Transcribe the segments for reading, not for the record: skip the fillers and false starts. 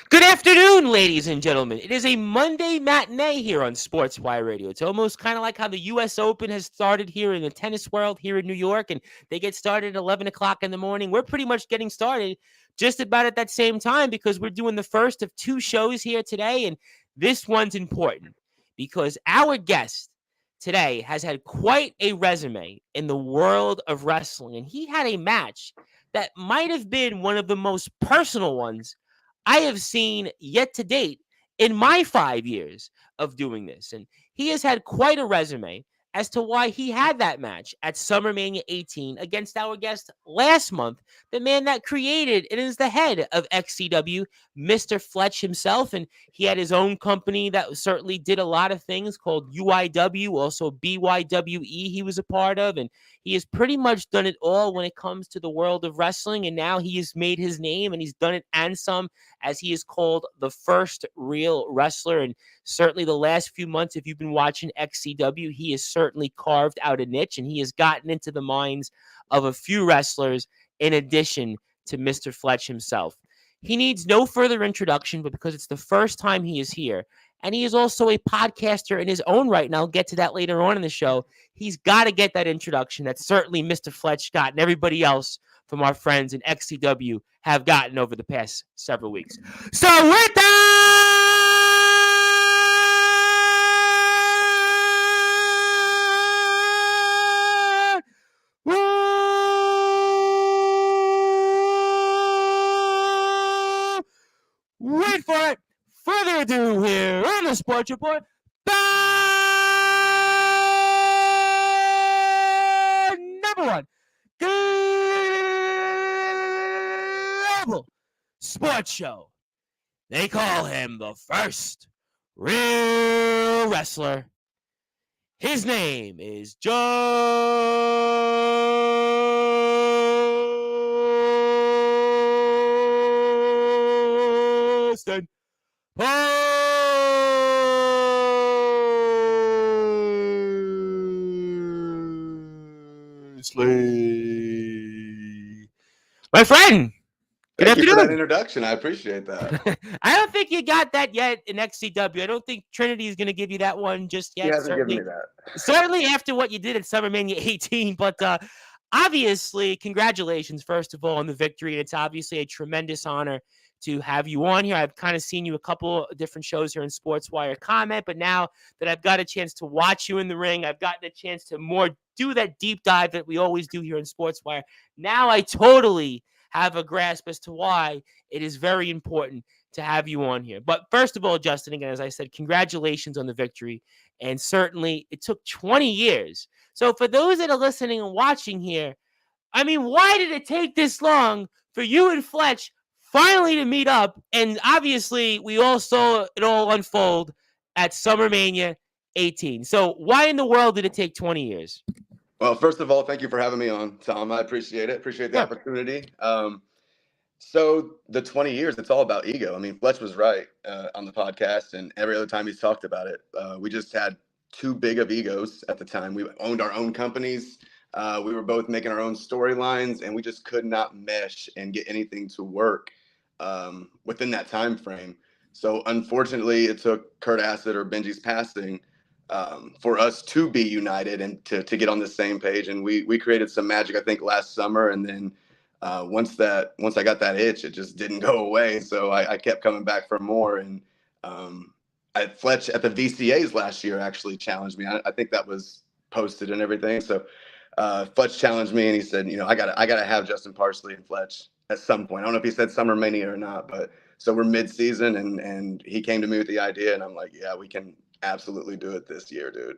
Good afternoon, ladies and gentlemen. It is a Monday matinee here on Sportswire Radio. It's almost kind of like how the U.S. Open has started here in the tennis world here in New York, and they get started at 11 o'clock in the morning. We're pretty much getting started just about at that same time because we're doing the first of two shows here today, and this one's important because our guest today has had quite a resume in the world of wrestling, and he had a match that might have been one of the most personal ones I have seen yet to date in my 5 years of doing this. And he has had quite a resume as to why he had that match at SummerMania 18 against our guest last month, the man that created and is the head of XCW, Mr. Fletch himself. And he had his own company that certainly did a lot of things called UIW, also BYWE he was a part of. And he has pretty much done it all when it comes to the world of wrestling. And now he has made his name and he's done it and some, as he is called the first real wrestler. And certainly the last few months, if you've been watching XCW, he has certainly carved out a niche and he has gotten into the minds of a few wrestlers in addition to Mr. Fletch himself. He needs no further introduction, but because it's the first time he is here, and he is also a podcaster in his own right, and I'll get to that later on in the show, he's got to get that introduction that certainly Mr. Fletch got and everybody else from our friends in XCW have gotten over the past several weeks. So with that, wait for it. Further ado here on the Sports Report, the number one global sports show. They call him the first real wrestler. His name is Justin Parsley. My friend, good Thank you for that afternoon. introduction. I appreciate that. I don't think you got that yet in XCW. I don't think Trinity is going to give you that one just He yet. hasn't given me that. Certainly after what you did at SummerMania 18. But obviously, congratulations, first of all, on the victory. It's obviously a tremendous honor to have you on here. I've kind of seen you a couple of different shows here in Sportswire comment, but now that I've got a chance to watch you in the ring, I've gotten a chance to more do that deep dive that we always do here in Sportswire. Now I totally have a grasp as to why it is very important to have you on here. But first of all, Justin, again, as I said, congratulations on the victory. And certainly it took 20 years. So for those that are listening and watching here, I mean, why did it take this long for you and Fletch finally to meet up? And obviously, we all saw it all unfold at SummerMania 18. So why in the world did it take 20 years? Well, first of all, thank you for having me on, Tom. I appreciate it. Appreciate the opportunity. So the 20 years, it's all about ego. I mean, Fletch was right on the podcast, and every other time he's talked about it. We just had too big of egos at the time. We owned our own companies. We were both making our own storylines, and we just could not mesh and get anything to work within that time frame. So unfortunately, it took Kurt Acid or Benji's passing for us to be united and to get on the same page. And we created some magic, I think, last summer. And then once I got that itch, it just didn't go away. So I kept coming back for more. And Fletch at the VCAs last year actually challenged me. I think that was posted and everything. So Fletch challenged me and he said, I gotta have Justin Parsley and Fletch at some point. I don't know if he said SummerMania or not, but so we're mid-season and he came to me with the idea and I'm like, yeah, we can absolutely do it this year, dude.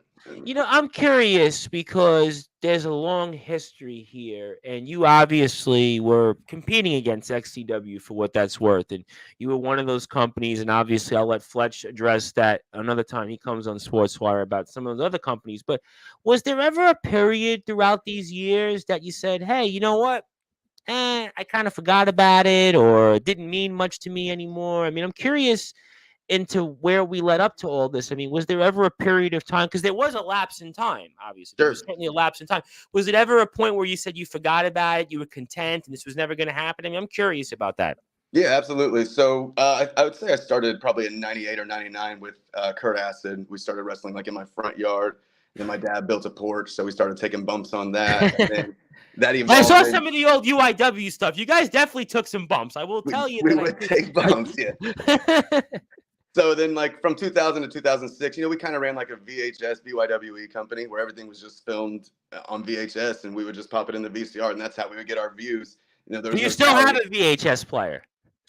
I'm curious because there's a long history here, and you obviously were competing against XCW for what that's worth, and you were one of those companies, and obviously I'll let Fletch address that another time he comes on Sportswire about some of those other companies, but was there ever a period throughout these years that you said, hey, you know what? I kind of forgot about it, or it didn't mean much to me anymore? I mean, I'm curious into where we led up to all this. I mean, was there ever a period of time? Because there was a lapse in time, obviously. There was certainly a lapse in time. Was it ever a point where you said you forgot about it, you were content, and this was never going to happen? I mean, I'm curious about that. Yeah, absolutely. So I would say I started probably in '98 or '99 with Kurt Acid. We started wrestling like in my front yard. And then my dad built a porch, so we started taking bumps on that. And then that I evolved saw in. some of the old UIW stuff. You guys definitely took some bumps. I will tell you We that I would did. take bumps, yeah. So then, like from 2000 to 2006, we kind of ran like a VHS BYWE company where everything was just filmed on VHS, and we would just pop it in the VCR, and that's how we would get our views. There Do was you no still have salary. a VHS player?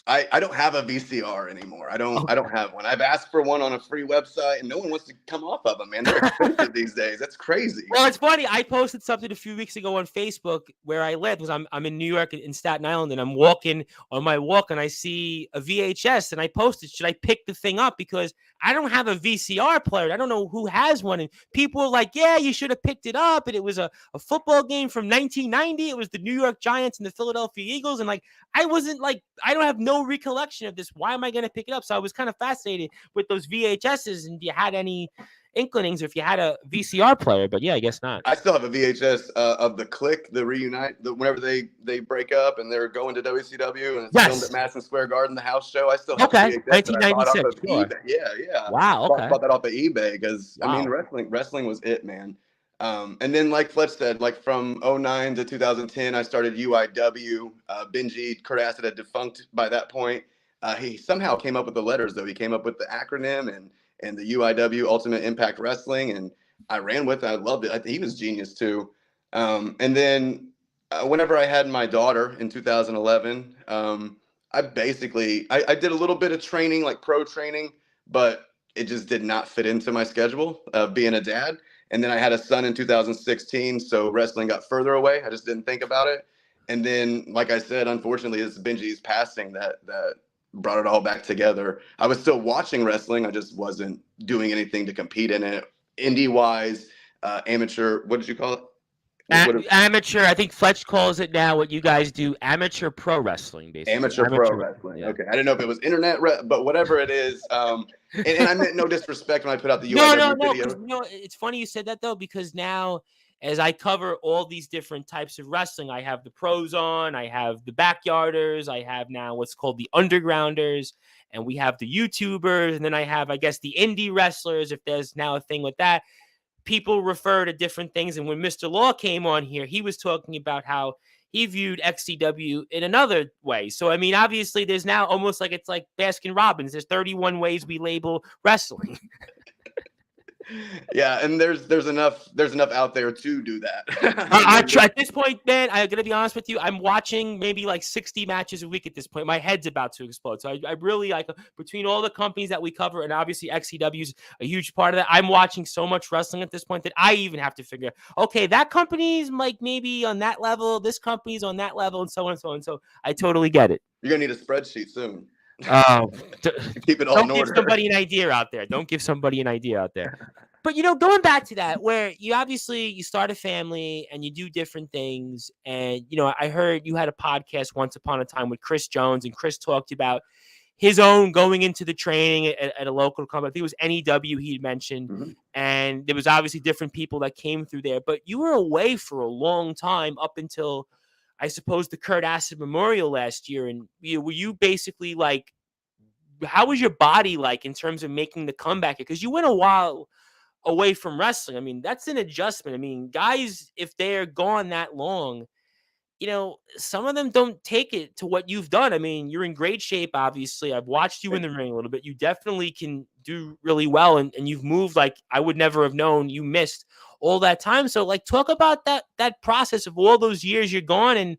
I don't have a VCR anymore. I Okay. don't have one. I've asked for one on a free website, and no one wants to come off of them. Man, they're expensive these days. That's crazy. Well, it's funny. I posted something a few weeks ago on Facebook where I live, because I'm in New York in Staten Island, and I'm walking on my walk, and I see a VHS, and I posted, should I pick the thing up, because I don't have a VCR player. I don't know who has one, and people were like, yeah, you should have picked it up, and it was a football game from 1990. It was the New York Giants and the Philadelphia Eagles, and like I wasn't like I don't have no recollection of this. Why am I going to pick it up? So I was kind of fascinated with those VHSs, and do you had any inklings if you had a VCR player? But yeah, I guess not. I still have a VHS of the Click, the reunite, whenever they break up and they're going to WCW and it's filmed at Yes. Madison Square Garden, the house show. I still have a Okay. VHS that I bought off 1996. of Sure. eBay. Yeah, yeah. Wow. Okay. Bought that off of eBay because I mean Wow. wrestling was it, man. And then like Fletch said, like from '09 to 2010, I started UIW. Benji Kurt Acid had defunct by that point. He somehow came up with the letters though. He came up with the acronym and the UIW Ultimate Impact Wrestling, and I ran with it. I loved it. He was genius too. And then whenever I had my daughter in 2011, I basically I did a little bit of training, like pro training, but it just did not fit into my schedule of being a dad. And then I had a son in 2016, so wrestling got further away. I just didn't think about it. And then, like I said, unfortunately, it's Benji's passing that brought it all back together. I was still watching wrestling. I just wasn't doing anything to compete in it. Indie wise, amateur. What did you call it? Amateur. I think Fletch calls it now. What you guys do, amateur pro wrestling, basically. Amateur pro wrestling. Yeah. Okay, I didn't know if it was but whatever it is. And I meant no disrespect when I put out the No, UIW no. video. You know, it's funny you said that though, because now, as I cover all these different types of wrestling, I have the pros on, I have the backyarders, I have now what's called the undergrounders, and we have the YouTubers, and then I have, I guess, the indie wrestlers, if there's now a thing with that. People refer to different things. And when Mr. Law came on here, he was talking about how he viewed XCW in another way. So, I mean, obviously, there's now almost like it's like Baskin Robbins. There's 31 ways we label wrestling. Yeah, and there's enough out there to do that. I try at this point, man. I'm gonna be honest with you. I'm watching maybe like 60 matches a week at this point. My head's about to explode. So I really like, between all the companies that we cover, and obviously XCW's a huge part of that. I'm watching so much wrestling at this point that I even have to figure, okay, that company's like maybe on that level, this company's on that level, and so on and so on. So I totally get it. You're gonna need a spreadsheet soon. Keep it all in order. Don't give somebody an idea out there. Don't give somebody an idea out there. But, going back to that, where you start a family and you do different things. And, I heard you had a podcast once upon a time with Chris Jones, and Chris talked about his own going into the training at a local company. I think it was NEW he mentioned. Mm-hmm. And there was obviously different people that came through there. But you were away for a long time, up until, I suppose, the Kurt Acid Memorial last year. And were you basically like, how was your body like in terms of making the comeback? Because you went a while away from wrestling. I mean, that's an adjustment. I mean, guys, if they're gone that long, some of them don't take it to what you've done. I mean, you're in great shape, obviously. I've watched you in the ring a little bit. You definitely can do really well, and you've moved like I would never have known you missed all that time. So, like, talk about that process of all those years you're gone, and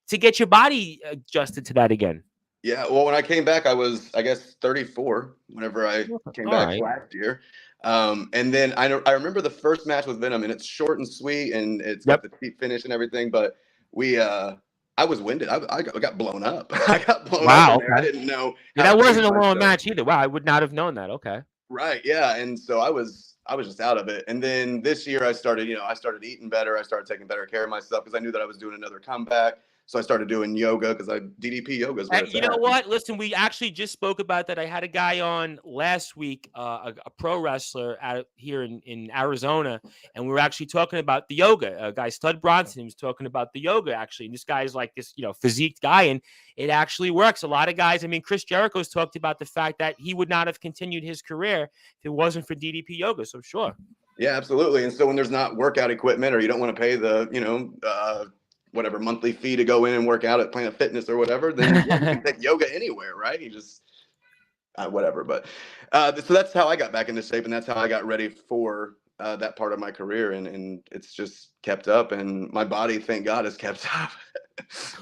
to get your body adjusted to that again. Yeah, well, when I came back, I was, I guess, 34 whenever I came back last year. And then I remember the first match with Venom, and it's short and sweet, and it's got the cheap finish and everything. But I was winded. I got blown up. I got blown up in there. I didn't know. That wasn't a long match either. Wow, I would not have known that. Okay. Right. Yeah. And so I was just out of it. And then this year I started eating better. I started taking better care of myself because I knew that I was doing another comeback. So I started doing yoga because DDP yoga is where it's You know at. what? Listen, we actually just spoke about that. I had a guy on last week, a pro wrestler out here in Arizona, and we were actually talking about the yoga. A guy, Stud Bronson, was talking about the yoga actually. And this guy's like this, physique guy, and it actually works. A lot of guys. I mean, Chris Jericho's talked about the fact that he would not have continued his career if it wasn't for DDP yoga. So sure. Yeah, absolutely. And so when there's not workout equipment, or you don't want to pay the, whatever monthly fee to go in and work out at Planet Fitness or whatever, then yeah, you can take yoga anywhere, right? You just whatever. But so that's how I got back into shape, and that's how I got ready for that part of my career, and it's just kept up, and my body, thank God, has kept up.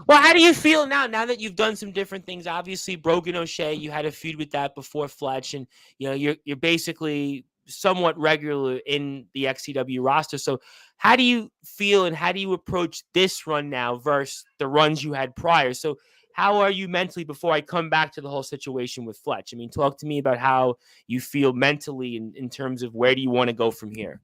Well, how do you feel now that you've done some different things? Obviously, Brogan O'Shea, you had a feud with that before Fletch, and you're basically somewhat regular in the XCW roster. So how do you feel, and how do you approach this run now versus the runs you had prior? So how are you mentally before I come back to the whole situation with Fletch? I mean, talk to me about how you feel mentally in terms of where do you want to go from here?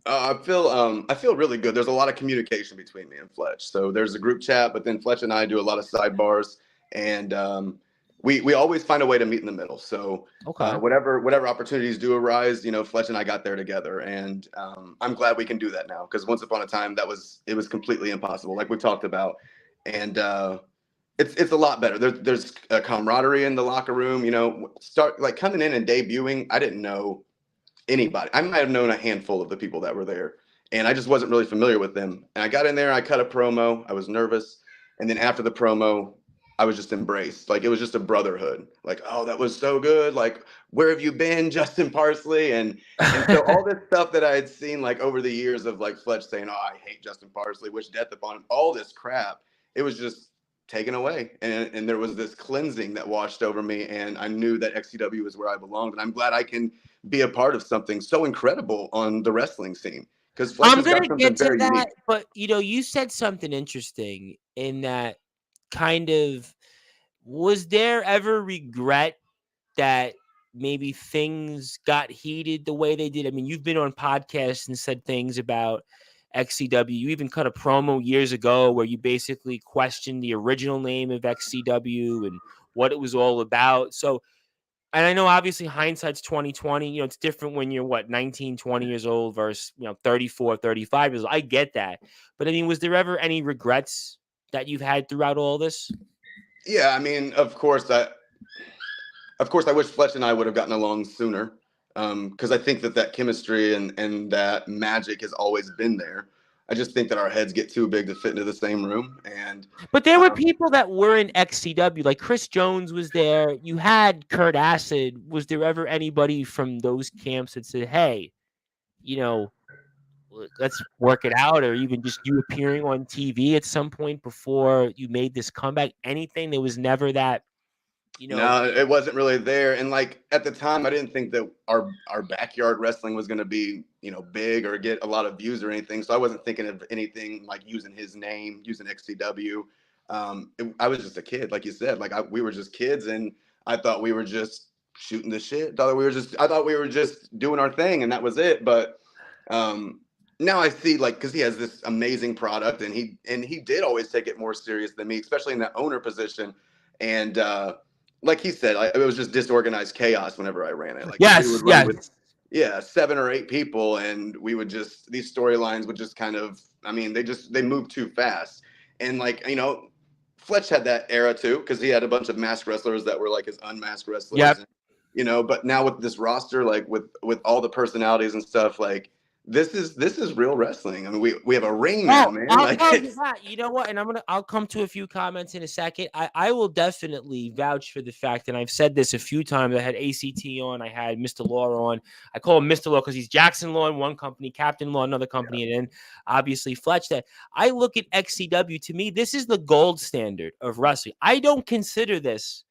I feel really good. There's a lot of communication between me and Fletch. So there's a group chat, but then Fletch and I do a lot of sidebars, and we always find a way to meet in the middle. So Okay. Whatever opportunities do arise, Fletch and I got there together, and I'm glad we can do that now, because once upon a time it was completely impossible, like we talked about, and it's a lot better. There's a camaraderie in the locker room. Start like coming in and debuting. I didn't know anybody. I might have known a handful of the people that were there, and I just wasn't really familiar with them. And I got in there, I cut a promo, I was nervous, and then after the promo, I was just embraced. Like, it was just a brotherhood. Like, oh, that was so good. Like, where have you been, Justin Parsley? And so all this stuff that I had seen like over the years of like Fletch saying, oh, I hate Justin Parsley, wish death upon him, all this crap, it was just taken away, and there was this cleansing that washed over me, and I knew that XCW was where I belonged, and I'm glad I can be a part of something so incredible on the wrestling scene, because Fletch I'm has got gonna something get to very that, unique. but you said something interesting in that kind of, was there ever regret that maybe things got heated the way they did? I mean, you've been on podcasts and said things about XCW. You even cut a promo years ago where you basically questioned the original name of XCW and what it was all about. So, and I know obviously hindsight's 2020. It's different when you're 19, 20 years old versus 34, 35 years old. I get that. But I mean, was there ever any regrets that you've had throughout all this? Yeah, I mean, of course I wish Fletch and I would have gotten along sooner, because I think that chemistry and that magic has always been there. I just think that our heads get too big to fit into the same room, and But there were people that were in XCW, like Chris Jones was there. You had Kurt Acid. Was there ever anybody from those camps that said, hey, let's work it out, or even just you appearing on TV at some point before you made this comeback? Anything? There was never that, no, it wasn't really there. And like at the time, I didn't think that our backyard wrestling was going to be, big or get a lot of views or anything. So I wasn't thinking of anything like using his name, using XCW. I was just a kid, like you said. Like we were just kids, and I thought we were just shooting the shit. I thought we were just doing our thing, and that was it. But now I see, like, because he has this amazing product, and he did always take it more serious than me, especially in that owner position. And like he said, it was just disorganized chaos whenever I ran it. Like, we would run with 7 or 8 people, and we would just, these storylines would just kind of, I mean, they moved too fast. And like, Fletch had that era too, because he had a bunch of masked wrestlers that were like his unmasked wrestlers. Yep. And, but now with this roster, like with all the personalities and stuff, like this is real wrestling. I mean, we have a ring now, man. I'll tell you that. You know what? And I'll come to a few comments in a second. I will definitely vouch for the fact, and I've said this a few times. I had ACT on, I had Mr. Law on. I call him Mr. Law because he's Jackson Law in one company, Captain Law another company, and then obviously Fletch. That I look at XCW, to me, this is the gold standard of wrestling. I don't consider this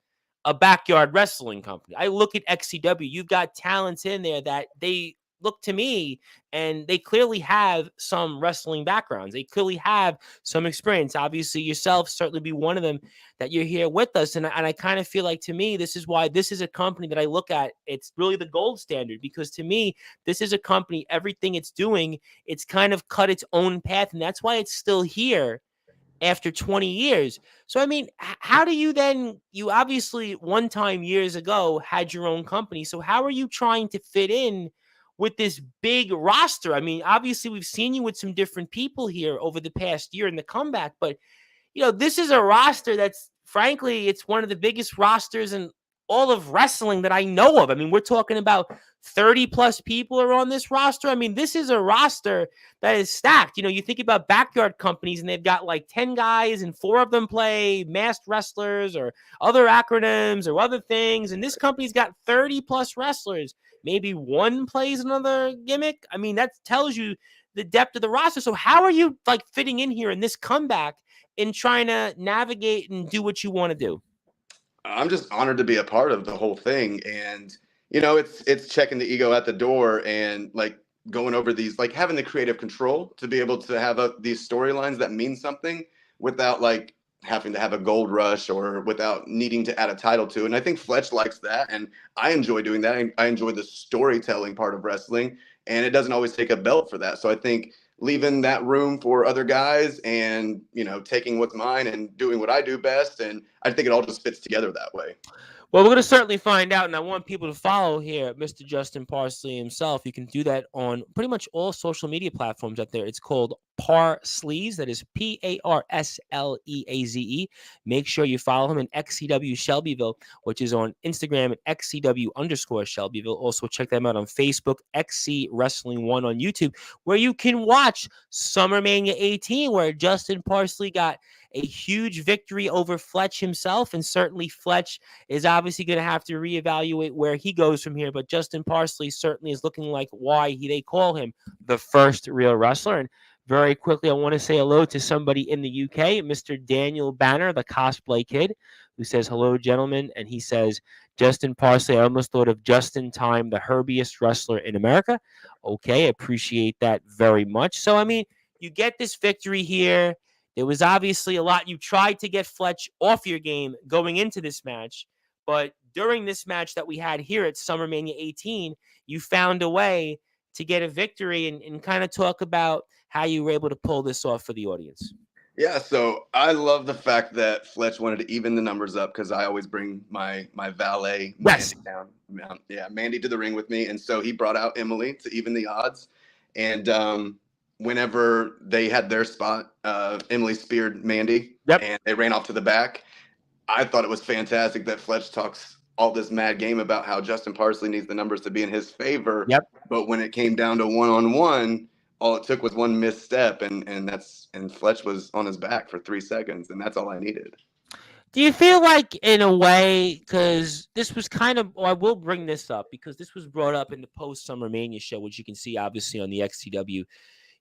a backyard wrestling company. I look at XCW. You've got talents in there that they look to me, and they clearly have some wrestling backgrounds. They clearly have some experience. Obviously, yourself certainly be one of them that you're here with us. And I kind of feel like, to me, this is why this is a company that I look at. It's really the gold standard, because to me, this is a company, everything it's doing, it's kind of cut its own path. And that's why it's still here after 20 years. So, I mean, how do you then, you obviously one time years ago had your own company. So, how are you trying to fit in with this big roster? I mean, obviously, we've seen you with some different people here over the past year in the comeback, but this is a roster that's frankly, it's one of the biggest rosters in all of wrestling that I know of. I mean, we're talking about 30 plus people are on this roster. I mean, this is a roster that is stacked. You think about backyard companies and they've got like 10 guys and 4 of them play masked wrestlers or other acronyms or other things. And this company's got 30 plus wrestlers. Maybe one plays another gimmick. I mean, that tells you the depth of the roster. So how are you like fitting in here in this comeback in trying to navigate and do what you want to do? I'm just honored to be a part of the whole thing. And, it's checking the ego at the door and like going over these, like having the creative control to be able to have these storylines that mean something without like having to have a gold rush or without needing to add a title to. And I think Fletch likes that. And I enjoy doing that. I enjoy the storytelling part of wrestling. And it doesn't always take a belt for that. So I think leaving that room for other guys and, taking what's mine and doing what I do best. And I think it all just fits together that way. Well, we're going to certainly find out, and I want people to follow here Mr. Justin Parsley himself. You can do that on pretty much all social media platforms out there. It's called Parsleys. That is Parsleaze. Make sure you follow him in XCW Shelbyville, which is on Instagram at XCW_Shelbyville. Also, check them out on Facebook, XC Wrestling 1 on YouTube, where you can watch SummerMania 18, where Justin Parsley got a huge victory over Fletch himself, and certainly Fletch is obviously going to have to reevaluate where he goes from here, but Justin Parsley certainly is looking like why they call him the first real wrestler. And very quickly, I want to say hello to somebody in the UK, Mr. Daniel Banner, the cosplay kid, who says, hello, gentlemen, and he says, Justin Parsley, I almost thought of Justin Time, the herbiest wrestler in America. Okay, appreciate that very much. So, I mean, you get this victory here. There was obviously a lot. You tried to get Fletch off your game going into this match, but during this match that we had here at SummerMania 18, you found a way to get a victory and kind of talk about how you were able to pull this off for the audience. Yeah, so I love the fact that Fletch wanted to even the numbers up because I always bring my valet Yes. Mandy down. Yeah, Mandy to the ring with me, and so he brought out Emily to even the odds. And whenever they had their spot, Emily speared Mandy, and they ran off to the back. I thought it was fantastic that Fletch talks all this mad game about how Justin Parsley needs the numbers to be in his favor. But when it came down to one-on-one, all it took was one misstep, and Fletch was on his back for 3 seconds, and that's all I needed. Do you feel like, in a way, because this was kind of, I will bring this up because this was brought up in the post-SummerMania show, which you can see obviously on the XCW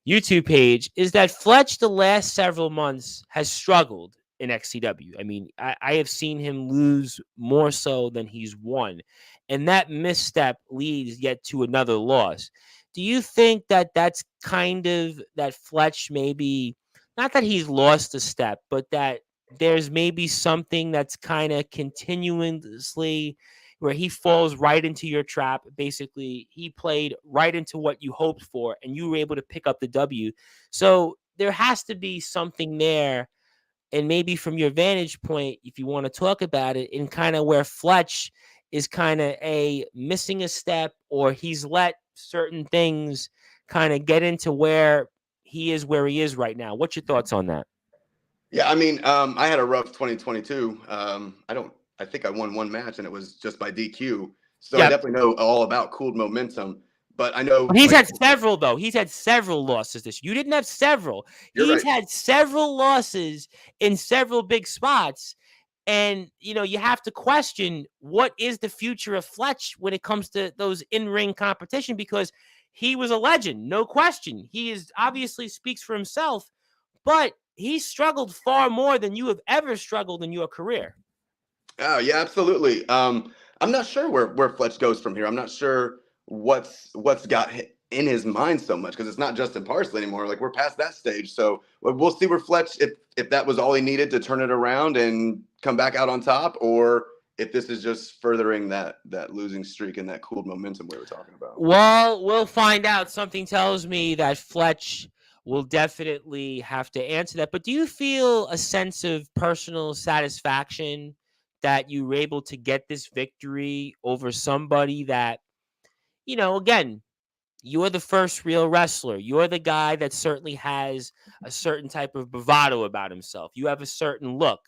YouTube page, is that Fletch the last several months has struggled in XCW. I mean, I have seen him lose more so than he's won, and that misstep leads yet to another loss. Do you think that that's kind of that Fletch maybe, not that he's lost a step, but that there's maybe something that's kind of continuously where he falls right into your trap. Basically, he played right into what you hoped for, and you were able to pick up the W. So there has to be something there. And maybe from your vantage point, if you want to talk about it, in kind of where Fletch is kind of missing a step, or he's let certain things kind of get into where he is right now. What's your thoughts on that? Yeah, I mean, I had a rough 2022. I think I won one match, and it was just by DQ. So I definitely know all about cooled momentum. But I know he's had several, though. He's had several losses this year. You didn't have several. He's had several losses in several big spots. And, you have to question what is the future of Fletch when it comes to those in-ring competition, because he was a legend, no question. He is obviously speaks for himself, but he struggled far more than you have ever struggled in your career. Oh, yeah, absolutely. I'm not sure where Fletch goes from here. I'm not sure what's got in his mind so much, because it's not Justin Parsley anymore. Like, we're past that stage. So we'll see where Fletch, if that was all he needed to turn it around and come back out on top, or if this is just furthering that losing streak and that cooled momentum we were talking about. Well, we'll find out. Something tells me that Fletch we'll definitely have to answer that. But do you feel a sense of personal satisfaction that you were able to get this victory over somebody that, again, you're the first real wrestler. You're the guy that certainly has a certain type of bravado about himself. You have a certain look.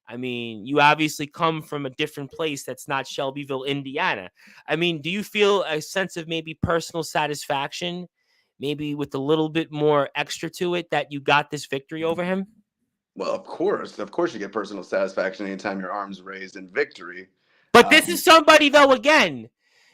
I mean, you obviously come from a different place that's not Shelbyville, Indiana. I mean, do you feel a sense of maybe personal satisfaction, maybe with a little bit more extra to it, that you got this victory over him? Well, of course, you get personal satisfaction anytime your arms raised in victory. But this is somebody, though, again,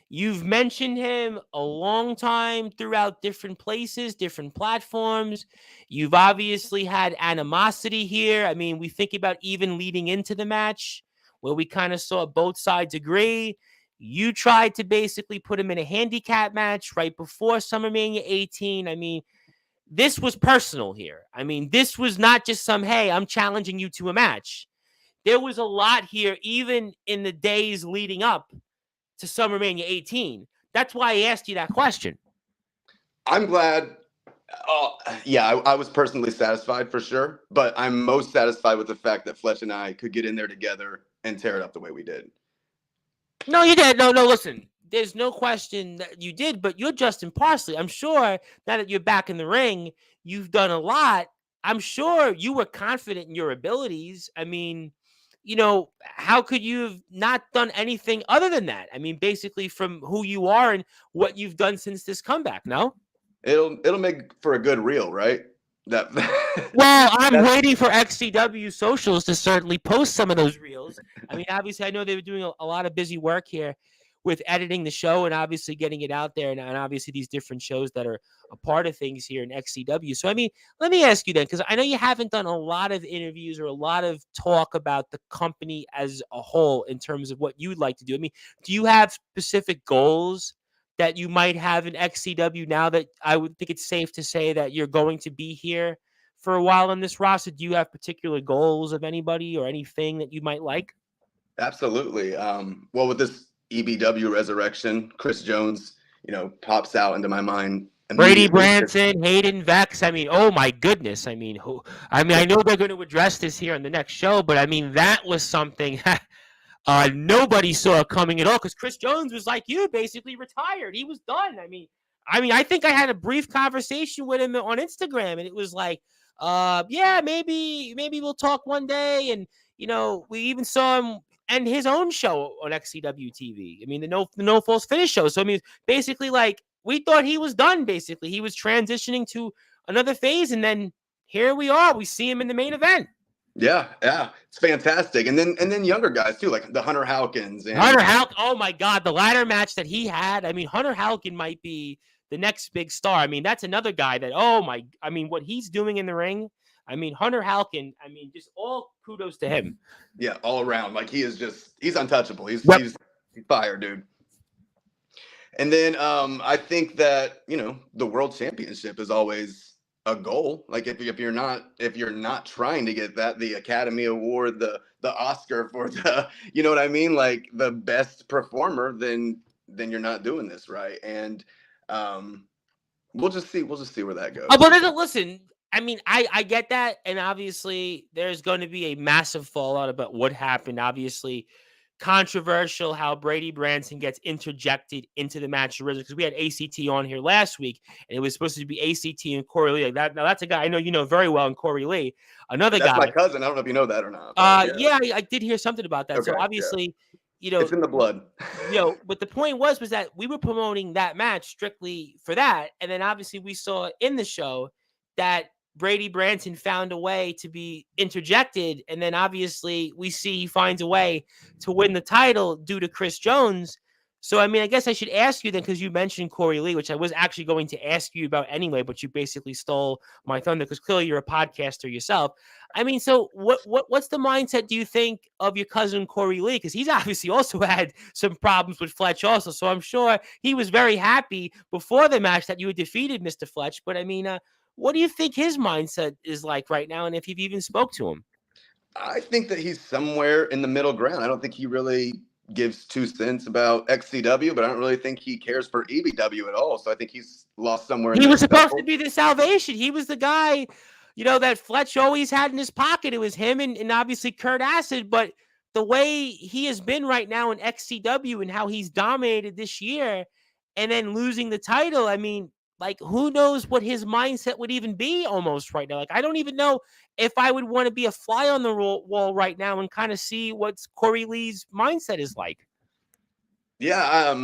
you've mentioned him a long time throughout different places, different platforms. You've obviously had animosity here. I mean, we think about even leading into the match where we kind of saw both sides agree. You tried to basically put him in a handicap match right before SummerMania 18. I mean, this was personal here. I mean, this was not just some, hey, I'm challenging you to a match. There was a lot here, even in the days leading up to SummerMania 18. That's why I asked you that question. I'm glad. Yeah, I was personally satisfied for sure, but I'm most satisfied with the fact that Fletch and I could get in there together and tear it up the way we did. No, you did. No, listen. There's no question that you did, but you're Justin Parsley. I'm sure now that you're back in the ring, you've done a lot. I'm sure you were confident in your abilities. I mean, how could you have not done anything other than that? I mean, basically from who you are and what you've done since this comeback, no? It'll make for a good reel, right? That Well, I'm waiting for XCW socials to certainly post some of those reels. I mean, obviously, I know they were doing a lot of busy work here with editing the show and obviously getting it out there, and obviously these different shows that are a part of things here in XCW. So, I mean, let me ask you then, because I know you haven't done a lot of interviews or a lot of talk about the company as a whole in terms of what you'd like to do. I mean, do you have specific goals that you might have in XCW now that I would think it's safe to say that you're going to be here for a while on this roster? Do you have particular goals of anybody or anything that you might like? Absolutely. Well, with this EBW resurrection, Chris Jones, pops out into my mind Brady immediately. Branson, Hayden Vex. I mean, oh my goodness. I mean, I know they're going to address this here on the next show, but I mean, that was something nobody saw coming at all, because Chris Jones was like you, basically retired. He was done. I think I had a brief conversation with him on Instagram, and it was like, yeah, maybe we'll talk one day. And we even saw him end his own show on XCW TV. I mean, the No False Finish show. So I mean, basically, like, we thought he was done. Basically, he was transitioning to another phase, and then here we are. We see him in the main event. Yeah, it's fantastic. And then younger guys too, like the Hunter Howkins. And Hunter Howkin, oh my God, the ladder match that he had. I mean, Hunter Howkin might be the next big star. I mean, that's another guy that, what he's doing in the ring. I mean, Hunter Howkin, just all kudos to him. Yeah, all around. Like, he's untouchable. He's fire, dude. And then I think that, the world championship is always a goal. Like, if you're not trying to get that, the Academy Award, the Oscar for the, you know what I mean? Like, the best performer, then you're not doing this right. And we'll just see where that goes. Oh, but listen, I mean, I get that. And obviously there's going to be a massive fallout about what happened. Obviously, controversial how Brady Branson gets interjected into the match originally, because we had ACT on here last week, and it was supposed to be ACT and Corey Lee. Now that's a guy I know you know very well, and Corey Lee, another that's guy. My cousin. I don't know if you know that or not. Yeah, I did hear something about that. Okay, so obviously, it's in the blood. But the point was that we were promoting that match strictly for that, and then obviously we saw in the show that Brady Branson found a way to be interjected, and then obviously we see he finds a way to win the title due to Chris Jones. So, I mean, I guess I should ask you then, because you mentioned Corey Lee, which I was actually going to ask you about anyway, but you basically stole my thunder because clearly you're a podcaster yourself. I mean, so what's the mindset, do you think, of your cousin Corey Lee? Because he's obviously also had some problems with Fletch also. So I'm sure he was very happy before the match that you had defeated Mr. Fletch. But I mean, what do you think his mindset is like right now, and if you've even spoke to him? I think that he's somewhere in the middle ground. I don't think he really gives 2 cents about XCW, but I don't really think he cares for EBW at all. So I think he's lost somewhere in He the was supposed to shuffle. be the salvation. He was the guy, that Fletch always had in his pocket. It was him and obviously Kurt Acid. But the way he has been right now in XCW and how he's dominated this year and then losing the title, I mean, like, who knows what his mindset would even be almost right now. Like, I don't even know if I would want to be a fly on the wall right now and kind of see what Corey Lee's mindset is like. Yeah,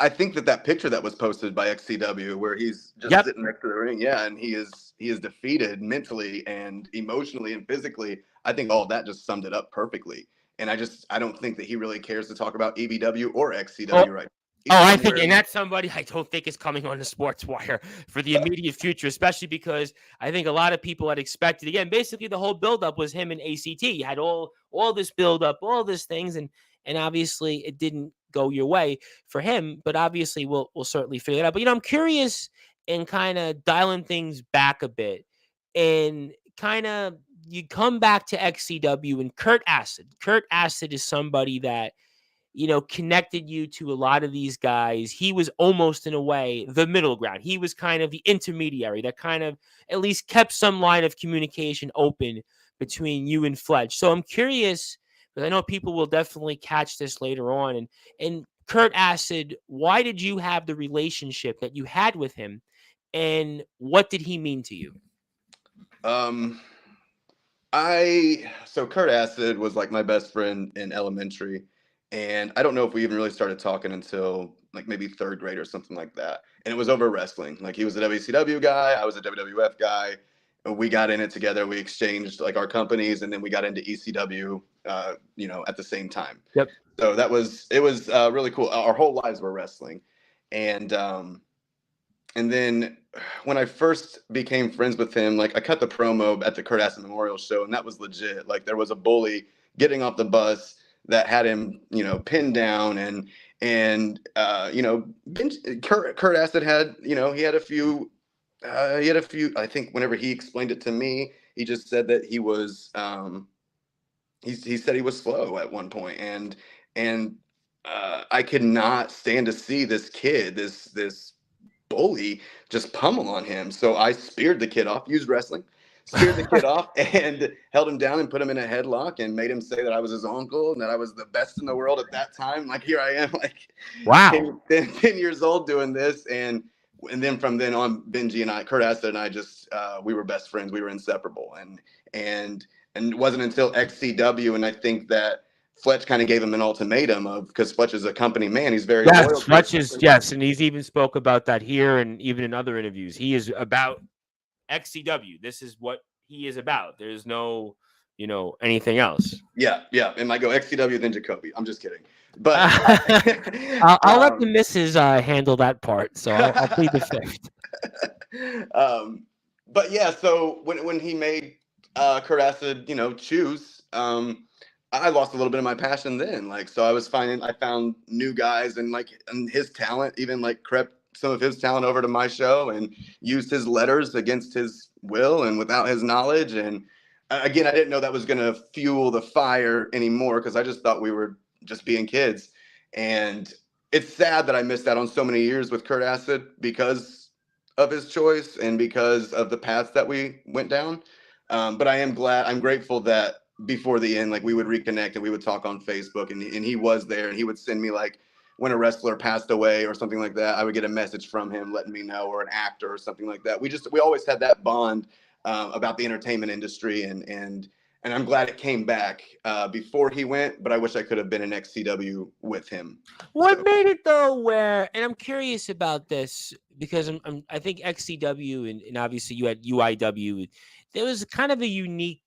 I think that picture that was posted by XCW where he's just Yep. sitting next to the ring, yeah, and he is defeated mentally and emotionally and physically. I think all of that just summed it up perfectly. And I don't think that he really cares to talk about EBW or Oh, XCW right now. Oh, He's I think, somewhere. and that's somebody I don't think is coming on the Sportswire for the immediate future, especially because I think a lot of people had expected, again, basically the whole buildup was him and ACT. You had all this buildup, all these things, and obviously it didn't go your way for him. But obviously we'll certainly figure it out. But I'm curious and kind of dialing things back a bit, and kind of you come back to XCW and Kurt Acid. Kurt Acid is somebody that connected you to a lot of these guys. He was almost, in a way, the middle ground. He was kind of the intermediary that kind of at least kept some line of communication open between you and Fletch. So I'm curious, because I know people will definitely catch this later on. And Kurt Acid, why did you have the relationship that you had with him, and what did he mean to you? Um, so Kurt Acid was like my best friend in elementary, and I don't know if we even really started talking until like maybe third grade or something like that. And it was over wrestling. Like he was a WCW guy, I was a WWF guy. And we got in it together. We exchanged like our companies, and then we got into ECW, at the same time. Yep. So it was really cool. Our whole lives were wrestling, and then when I first became friends with him, like I cut the promo at the Kurt Aston Memorial Show, and that was legit. Like there was a bully getting off the bus that had him, pinned down, Kurt Aston had, he had a few. I think whenever he explained it to me, he just said that he was, he said he was slow at one point, and I could not stand to see this kid, this bully just pummel on him. So I speared the kid off, used wrestling, speared the kid off, and held him down and put him in a headlock and made him say that I was his uncle and that I was the best in the world at that time. Like here I am, like Wow. 10 years old doing this. And then from then on, Benji and I, Kurt Aston and I just, we were best friends. We were inseparable. And it wasn't until XCW, and I think that Fletch kind of gave him an ultimatum because Fletch is a company man. He's very loyal. Yes, Fletch is, yes, and he's even spoke about that here and even in other interviews. He is about XCW. This is what he is about. There's no, anything else. Yeah. And I go XCW, then Jacoby. I'm just kidding. But I'll let the missus handle that part, so I'll plead the fifth. But yeah, so when he made Kurt Acid, choose, I lost a little bit of my passion then. Like, so I found new guys and his talent even like crept some of his talent over to my show and used his letters against his will and without his knowledge. And again, I didn't know that was going to fuel the fire anymore because I just thought we were just being kids. And it's sad that I missed out on so many years with Kurt Acid because of his choice and because of the paths that we went down. But I'm grateful that before the end, like we would reconnect and we would talk on Facebook, and he was there, and he would send me like when a wrestler passed away or something like that, I would get a message from him letting me know, or an actor or something like that. We always had that bond about the entertainment industry, and I'm glad it came back before he went, but I wish I could have been in XCW with him. What made it though where, and I'm curious about this because I think XCW and obviously you had UIW, there was kind of a unique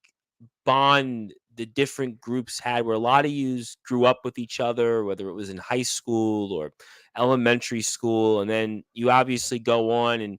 bond the different groups had where a lot of yous grew up with each other, whether it was in high school or elementary school. And then you obviously go on and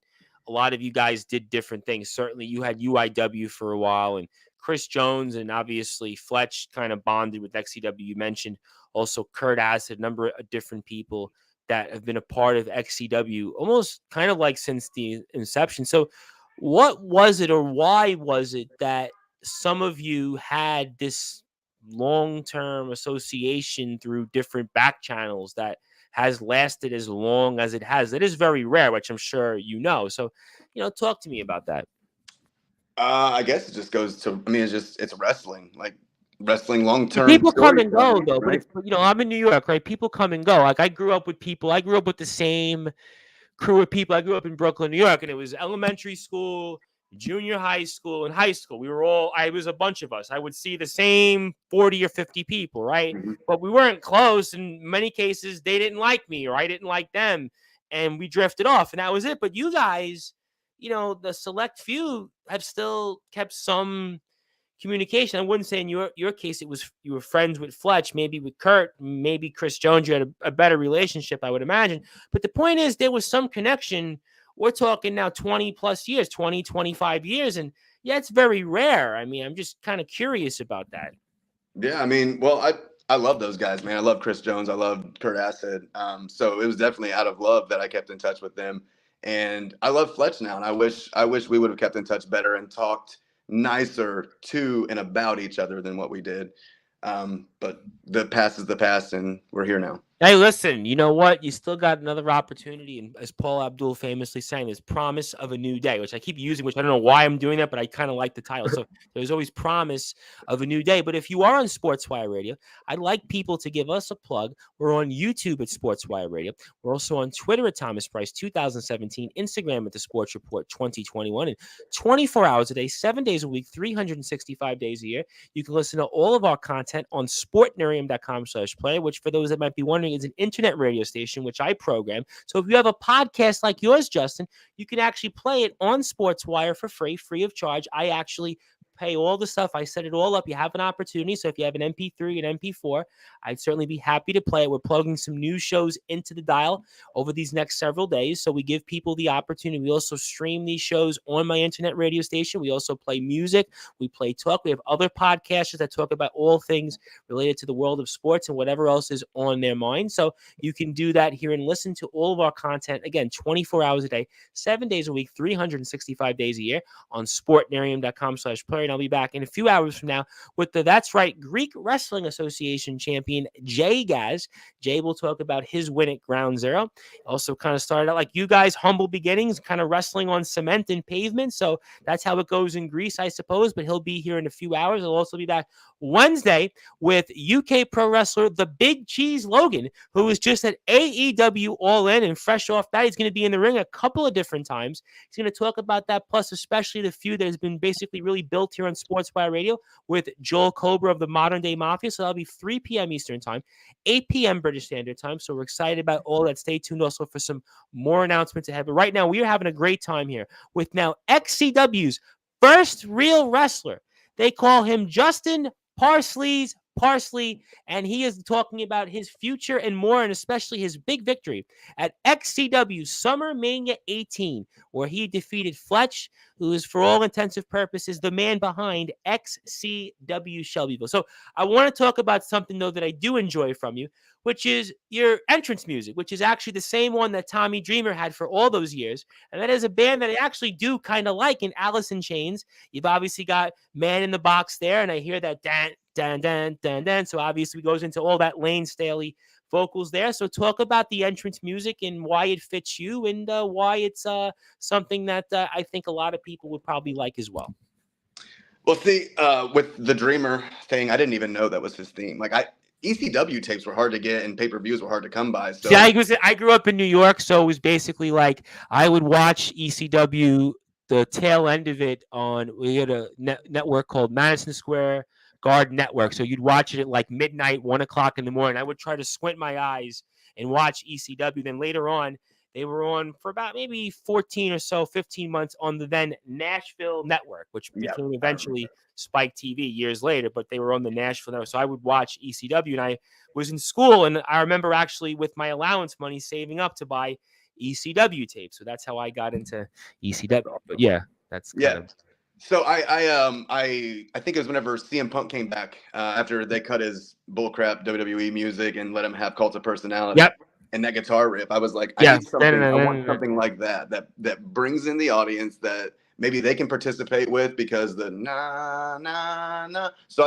a lot of you guys did different things. Certainly you had UIW for a while, and Chris Jones and obviously Fletch kind of bonded with XCW. You mentioned also Kurt Acid, a number of different people that have been a part of XCW almost kind of like since the inception. So what was it, or why was it that some of you had this long-term association through different back channels that has lasted as long as it has. It is very rare, which I'm sure you know. So, talk to me about that. I guess it just goes to. I mean, it's wrestling, like wrestling long But term people come and go storytelling, though. But right? it's I'm in New York, right? People come and go. Like I grew up with people. I grew up with the same crew of people. I grew up in Brooklyn, New York, and it was elementary school, junior high school, and high school. I was a bunch of us. I would see the same 40 or 50 people, right? Mm-hmm. But we weren't close. In many cases, they didn't like me or I didn't like them. And we drifted off, and that was it. But you guys, the select few have still kept some communication. I wouldn't say in your case it was you were friends with Fletch, maybe with Kurt, maybe Chris Jones. You had a better relationship, I would imagine. But the point is, there was some connection. We're talking now 20 plus years, 20, 25 years. And yeah, it's very rare. I mean, I'm just kind of curious about that. Yeah, I mean, well, I love those guys, man. I love Chris Jones. I love Kurt Acid. So it was definitely out of love that I kept in touch with them. And I love Fletch now, and I wish we would have kept in touch better and talked nicer to and about each other than what we did. But the past is the past, and we're here now. Hey, listen, you know what? You still got another opportunity. And as Paul Abdul famously sang, there's promise of a new day, which I keep using, which I don't know why I'm doing that, but I kind of like the title. So there's always promise of a new day. But if you are on Sportswire Radio, I'd like people to give us a plug. We're on YouTube at Sportswire Radio. We're also on Twitter at Thomas Price 2017, Instagram at The Sports Report 2021, and 24 hours a day, 7 days a week, 365 days a year. You can listen to all of our content on sportnarium.com/play, which for those that might be wondering, is an internet radio station, which I program. So if you have a podcast like yours, Justin, you can actually play it on Sportswire for free of charge. I actually pay all the stuff. I set it all up. You have an opportunity. So if you have an MP3 and MP4, I'd certainly be happy to play it. We're plugging some new shows into the dial over these next several days. So we give people the opportunity. We also stream these shows on my internet radio station. We also play music. We play talk. We have other podcasters that talk about all things related to the world of sports and whatever else is on their mind. So you can do that here and listen to all of our content, again, 24 hours a day, 7 days a week, 365 days a year on sportnarium.com/player. And I'll be back in a few hours from now with the That's Right Greek Wrestling Association champion, Jay Gaz. Jay will talk about his win at Ground Zero. Also kind of started out like you guys, humble beginnings, kind of wrestling on cement and pavement. So that's how it goes in Greece, I suppose. But he'll be here in a few hours. He'll also be back Wednesday with UK pro wrestler The Big Cheese Logan, who was just at AEW All In, and fresh off that, he's going to be in the ring a couple of different times. He's going to talk about that, plus especially the feud that has been basically really built here on Sportswire Radio with Joel Cobra of the Modern Day Mafia. So that'll be 3 p.m. Eastern Time, 8 p.m. British Standard Time. So we're excited about all that. Stay tuned also for some more announcements ahead. But right now, we are having a great time here with now XCW's first real wrestler. They call him Justin Parsley, and he is talking about his future and more, and especially his big victory at XCW Summer Mania 18, where he defeated Fletch, who is, for all intensive purposes, the man behind XCW Shelbyville. So I want to talk about something, though, that I do enjoy from you, which is your entrance music, which is actually the same one that Tommy Dreamer had for all those years. And that is a band that I actually do kind of like in Alice in Chains. You've obviously got Man in the Box there, and I hear that dan, dan, dan, dan, dan. So obviously goes into all that Lane Staley vocals there. So talk about the entrance music and why it fits you, and why it's something that I think a lot of people would probably like as well. Well, see, with the Dreamer thing, I didn't even know that was his theme. ECW tapes were hard to get, and pay-per-views were hard to come by. So See, I grew up in New York, so it was basically like I would watch ECW, the tail end of it we had a network called Madison Square Garden Network. So you'd watch it at like midnight, 1 o'clock in the morning. I would try to squint my eyes and watch ECW. Then later on, they were on for about maybe 14 or so, 15 months on the then Nashville Network, which became eventually Spike TV years later, but they were on the Nashville Network. So I would watch ECW, and I was in school, and I remember actually with my allowance money saving up to buy ECW tapes. So that's how I got into ECW. But yeah, that's kind of... So I think it was whenever CM Punk came back after they cut his bullcrap WWE music and let him have Cult of Personality. Yep. And that guitar riff, I was like, I want something like that brings in the audience that maybe they can participate with, because the na na na. So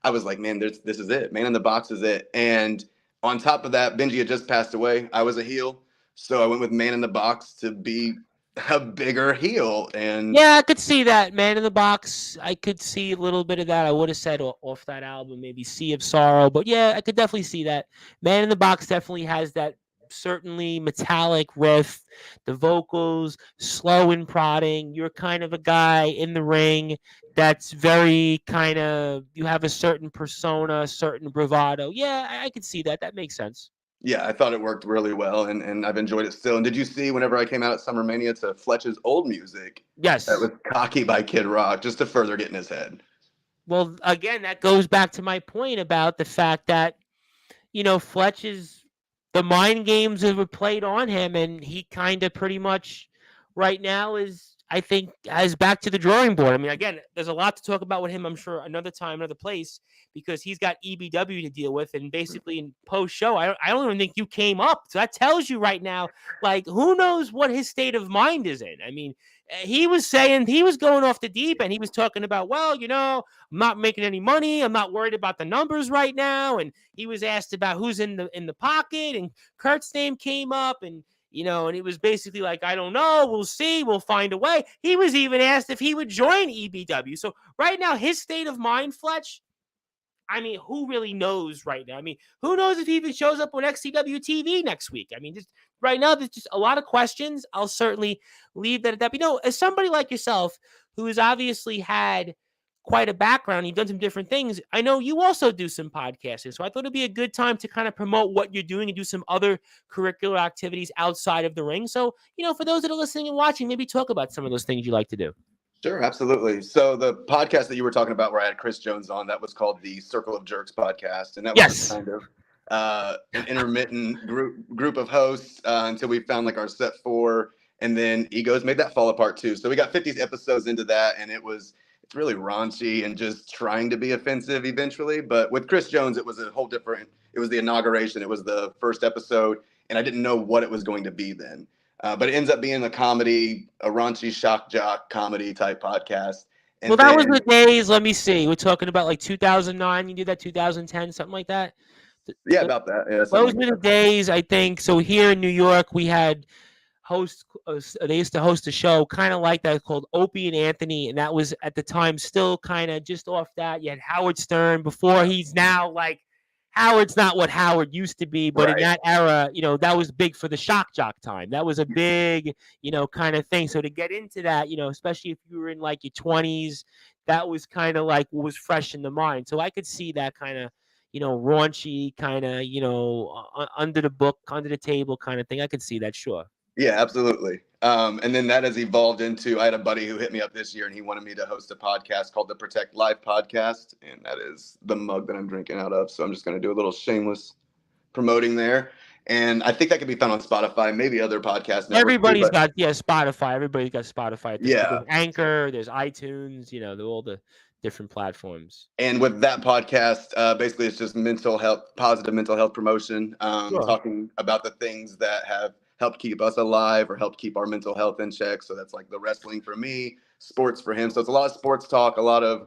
I was like, man, this is it. Man in the Box is it. And on top of that, Benji had just passed away. I was a heel. So I went with Man in the Box to be a bigger heel. And Yeah, I could see that. Man in the Box. I could see a little bit of that. I would have said off that album, maybe Sea of Sorrow. But yeah, I could definitely see that. Man in the Box definitely has that certainly metallic riff, the vocals, slow and prodding. You're kind of a guy in the ring that's very kind of, you have a certain persona, a certain bravado. Yeah, I could see that. That makes sense. yeah, I thought it worked really well, and I've enjoyed it still. And did you see whenever I came out at Summer Mania to Fletch's old music? That Yes. was Cocky by Kid Rock, just to further get in his head. Well, again, that goes back to my point about the fact that Fletch is, the mind games that were played on him, and he kind of pretty much right now is, I think, as back to the drawing board. I mean, again, there's a lot to talk about with him, I'm sure, another time, another place, because he's got EBW to deal with, and basically in post show, I don't even think you came up. So that tells you right now, like, who knows what his state of mind is in. I mean, he was saying, he was going off the deep end. He was talking about, well, I'm not making any money. I'm not worried about the numbers right now. And he was asked about who's in the pocket, and Kurt's name came up, and and it was basically like, I don't know, we'll see, we'll find a way. He was even asked if he would join EBW. So right now, his state of mind, Fletch, I mean, who really knows right now? I mean, who knows if he even shows up on XCW TV next week? I mean, just right now, there's just a lot of questions. I'll certainly leave that at that. But, as somebody like yourself, who has obviously had quite a background, you've done some different things. I know you also do some podcasting. So I thought it'd be a good time to kind of promote what you're doing and do some other curricular activities outside of the ring. So, for those that are listening and watching, maybe talk about some of those things you like to do. Sure, absolutely. So the podcast that you were talking about, where I had Chris Jones on, that was called the Circle of Jerks podcast, and that was just Yes. kind of an intermittent group of hosts until we found like our set four, and then Egos made that fall apart too. So we got 50 episodes into that, and it's really raunchy and just trying to be offensive eventually. But with Chris Jones, it was a whole different. It was the inauguration. It was the first episode, and I didn't know what it was going to be then. But it ends up being a comedy, a raunchy shock jock comedy type podcast. And Well, that was the days. Let me see. We're talking about like 2009. You did that 2010, something like that. Yeah, about that. Yeah, Those were the days, I think. So here in New York, we had hosts. They used to host a show kind of like that called Opie and Anthony, and that was at the time still kind of just off that. You had Howard Stern before he's now like. Howard's not what Howard used to be, but in that era, that was big for the shock jock time. That was a big, kind of thing. So to get into that, especially if you were in like your 20s, that was kind of like what was fresh in the mind. So I could see that kind of, raunchy kind of, under the book, under the table kind of thing. I could see that, sure. Yeah, absolutely. And then that has evolved into, I had a buddy who hit me up this year, and he wanted me to host a podcast called the Protect Life Podcast. And that is the mug that I'm drinking out of. So I'm just going to do a little shameless promoting there. And I think that could be found on Spotify, maybe other podcast networks. Everybody's got, Spotify. Everybody's got Spotify. Yeah. There's Anchor, there's iTunes, all the different platforms. And with that podcast, basically it's just mental health, positive mental health promotion, talking about the things that have helped keep us alive or helped keep our mental health in check. So that's like the wrestling for me, sports for him. So it's a lot of sports talk, a lot of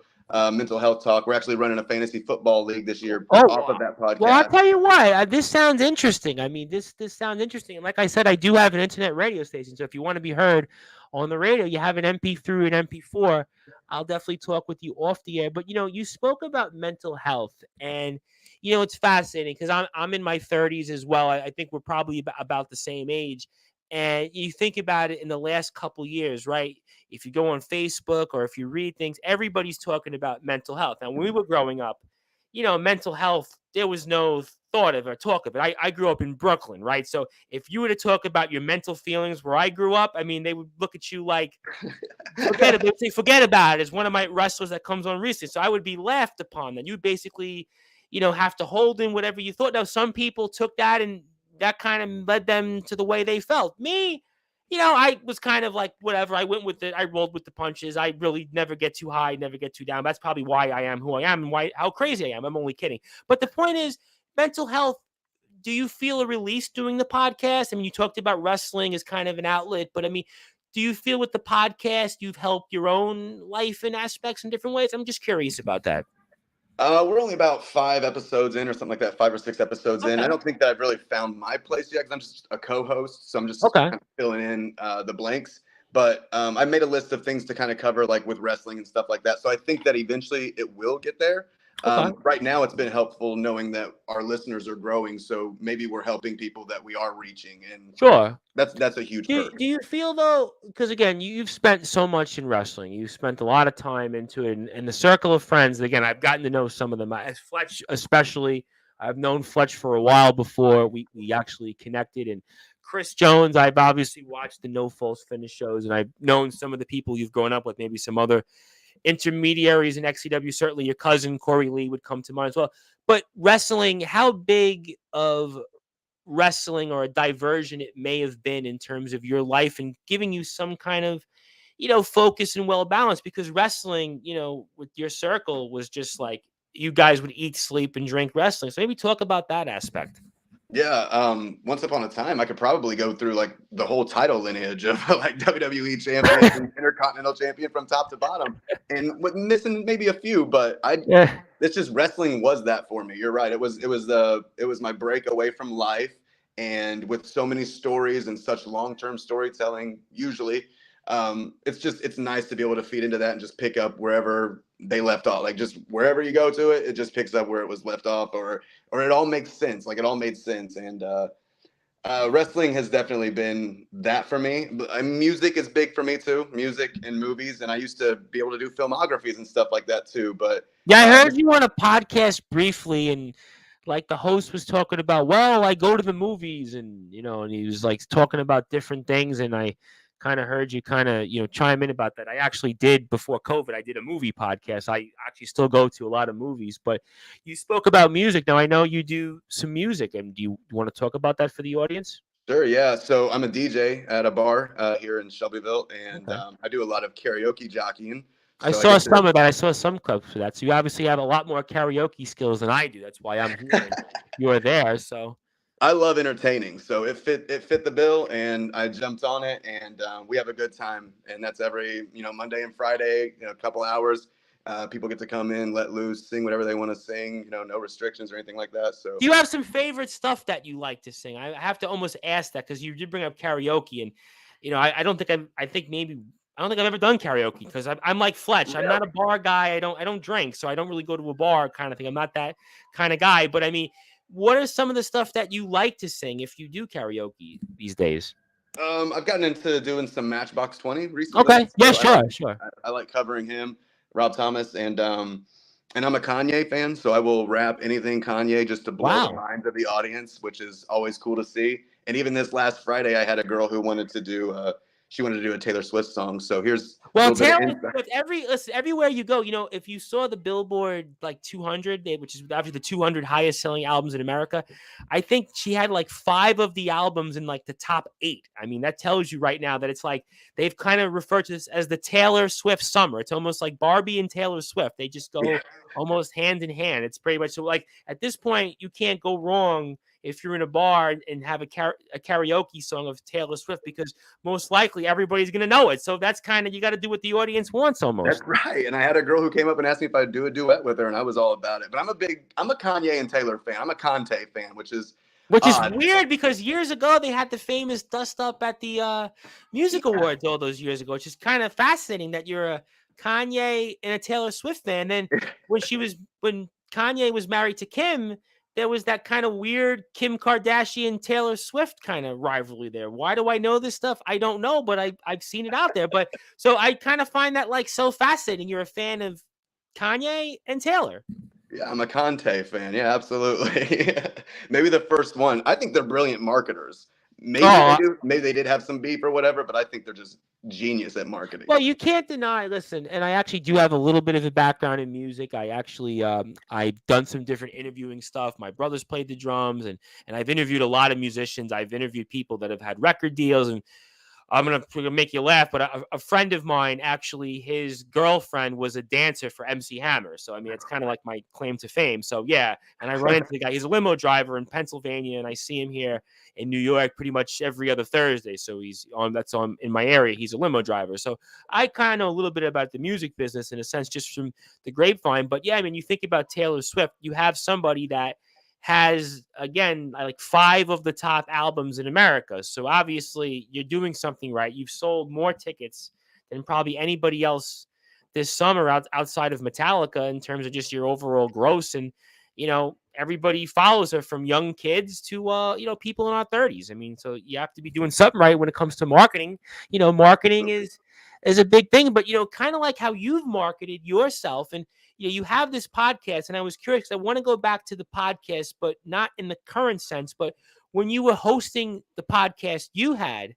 mental health talk. We're actually running a fantasy football league this year off of that podcast. Well, I'll tell you what, this sounds interesting. I mean, this sounds interesting. And like I said, I do have an internet radio station. So if you want to be heard on the radio, you have an MP3 and MP4. I'll definitely talk with you off the air. But, you spoke about mental health, and, it's fascinating because I'm in my 30s as well. I think we're probably about the same age. And you think about it in the last couple years, right? If you go on Facebook or if you read things, everybody's talking about mental health. Now, when we were growing up, mental health, there was no thought of or talk of it. I grew up in Brooklyn, right? So if you were to talk about your mental feelings where I grew up, I mean, they would look at you like, forget it. They would say, forget about it. As one of my wrestlers that comes on recently. So I would be laughed upon. Then you basically, have to hold in whatever you thought. Now, some people took that and that kind of led them to the way they felt. Me, I was kind of like, whatever. I went with it. I rolled with the punches. I really never get too high, never get too down. That's probably why I am who I am and how crazy I am. I'm only kidding. But the point is, mental health, do you feel a release doing the podcast? I mean, you talked about wrestling as kind of an outlet, but I mean, do you feel with the podcast you've helped your own life in aspects in different ways? I'm just curious about that. We're only about 5 episodes in or something like that, 5 or 6 episodes in. I Okay. don't think that I've really found my place yet because I'm just a co-host, so I'm just Okay. kind of filling in the blanks. But I made a list of things to kind of cover, like with wrestling and stuff like that. So I think that eventually it will get there. Okay. Right now, it's been helpful knowing that our listeners are growing, so maybe we're helping people that we are reaching, and Sure. that's a huge perk. Do you feel though, because again, you've spent so much in wrestling, you've spent a lot of time into it, and the circle of friends. Again, I've gotten to know some of them. As Fletch, especially, I've known Fletch for a while before we actually connected. And Chris Jones, I've obviously watched the No False Finish shows, and I've known some of the people you've grown up with, maybe some other intermediaries in XCW. Certainly, your cousin Corey Lee would come to mind as well. But wrestling, how big of wrestling or a diversion it may have been in terms of your life and giving you some kind of, focus and well balance, because wrestling, with your circle was just like you guys would eat, sleep, and drink wrestling. So maybe talk about that aspect. Yeah, once upon a time, I could probably go through like the whole title lineage of like WWE champion and Intercontinental champion from top to bottom, and with missing maybe a few, but Yeah. it's just wrestling was that for me. You're right. It was my break away from life, and with so many stories and such long term storytelling, usually, it's nice to be able to feed into that and just pick up wherever they left off. Like just wherever you go to it, it just picks up where it was left off, or it all makes sense. Like it all made sense, and wrestling has definitely been that for me. But, music is big for me too. Music and movies, and I used to be able to do filmographies and stuff like that too. But Yeah, I heard just you on a podcast briefly, and like the host was talking about, well, I go to the movies, and and he was like talking about different things, and I kind of heard you kind of chime in about that. I actually did before COVID. I did a movie podcast. I actually still go to a lot of movies, but you spoke about music. Now I know you do some music, and do you want to talk about that for the audience? sure, yeah. So I'm a DJ at a bar here in Shelbyville, and Okay. I do a lot of karaoke jockeying. I So I saw get to some of that. I saw some clips for that. So you obviously have a lot more karaoke skills than I do. That's why I'm here and you're there. So I love entertaining, so it fit the bill, and I jumped on it, and we have a good time, and that's every Monday and Friday, a couple hours. People get to come in, let loose, sing whatever they want to sing, no restrictions or anything like that. So do you have some favorite stuff that you like to sing? I have to almost ask that because you did bring up karaoke, and I don't think I think maybe I don't think I've ever done karaoke because I'm like Fletch. I'm not a bar guy. I don't drink, so I don't really go to a bar kind of thing. I'm not that kind of guy. But I mean, what are some of the stuff that you like to sing if you do karaoke these days? I've gotten into doing some Matchbox 20 recently. Okay. Yeah. So Sure. Sure. I like covering him, Rob Thomas, and I'm a Kanye fan, so I will rap anything Kanye just to blow the Wow. minds of the audience, which is always cool to see. And even this last Friday, I had a girl who wanted to do she wanted to do a Taylor Swift song. So here's a Well, little bit of Taylor insight. Swift, everywhere you go, if you saw the Billboard like 200, which is after the 200 highest selling albums in America, I think she had like 5 of the albums in like the top 8. I mean, that tells you right now that it's like they've kind of referred to this as the Taylor Swift summer. It's almost like Barbie and Taylor Swift. They just go almost hand in hand. It's pretty much so like at this point, you can't go wrong if you're in a bar and have a karaoke song of Taylor Swift because most likely everybody's going to know it. So that's kind of, you got to do what the audience wants That's almost. right. And I had a girl who came up and asked me if I'd do a duet with her, and I was all about it. But I'm a Kanye and Taylor fan. I'm a Conte fan, which is Which is odd. weird because years ago they had the famous dust up at the music awards all those years ago, which is kind of fascinating that you're a Kanye and a Taylor Swift fan. Then when Kanye was married to Kim, there was that kind of weird Kim Kardashian Taylor Swift kind of rivalry there. Why do I know this stuff? I don't know, but I've seen it out there. But so I kind of find that like so fascinating. You're a fan of Kanye and Taylor. Yeah, I'm a Conte fan. Yeah, absolutely. Maybe the first one. I think they're brilliant marketers. Oh, Maybe they did have some beef or whatever, but I think they're just genius at marketing. well, you can't deny. Listen, and I actually do have a little bit of a background in music. I actually, I've done some different interviewing stuff. My brothers played the drums, and I've interviewed a lot of musicians. I've interviewed people that have had record deals, and I'm gonna make you laugh, but a friend of mine, actually, his girlfriend was a dancer for MC Hammer. So I mean, it's kind of like my claim to fame. So yeah, and I run into the guy. He's a limo driver in Pennsylvania, and I see him here in New York pretty much every other Thursday. So that's on in my area. He's a limo driver. So I kind of know a little bit about the music business in a sense, just from the grapevine. But yeah, I mean, you think about Taylor Swift, you have somebody that has, again, like 5 of the top albums in America. So obviously you're doing something right. You've sold more tickets than probably anybody else this summer outside of Metallica in terms of just your overall gross. And, everybody follows her, from young kids to, people in our 30s. I mean, so you have to be doing something right when it comes to marketing. Marketing is a big thing, but, kind of like how you've marketed yourself. And you have this podcast, and I was curious, 'cause I want to go back to the podcast, but not in the current sense. But when you were hosting the podcast you had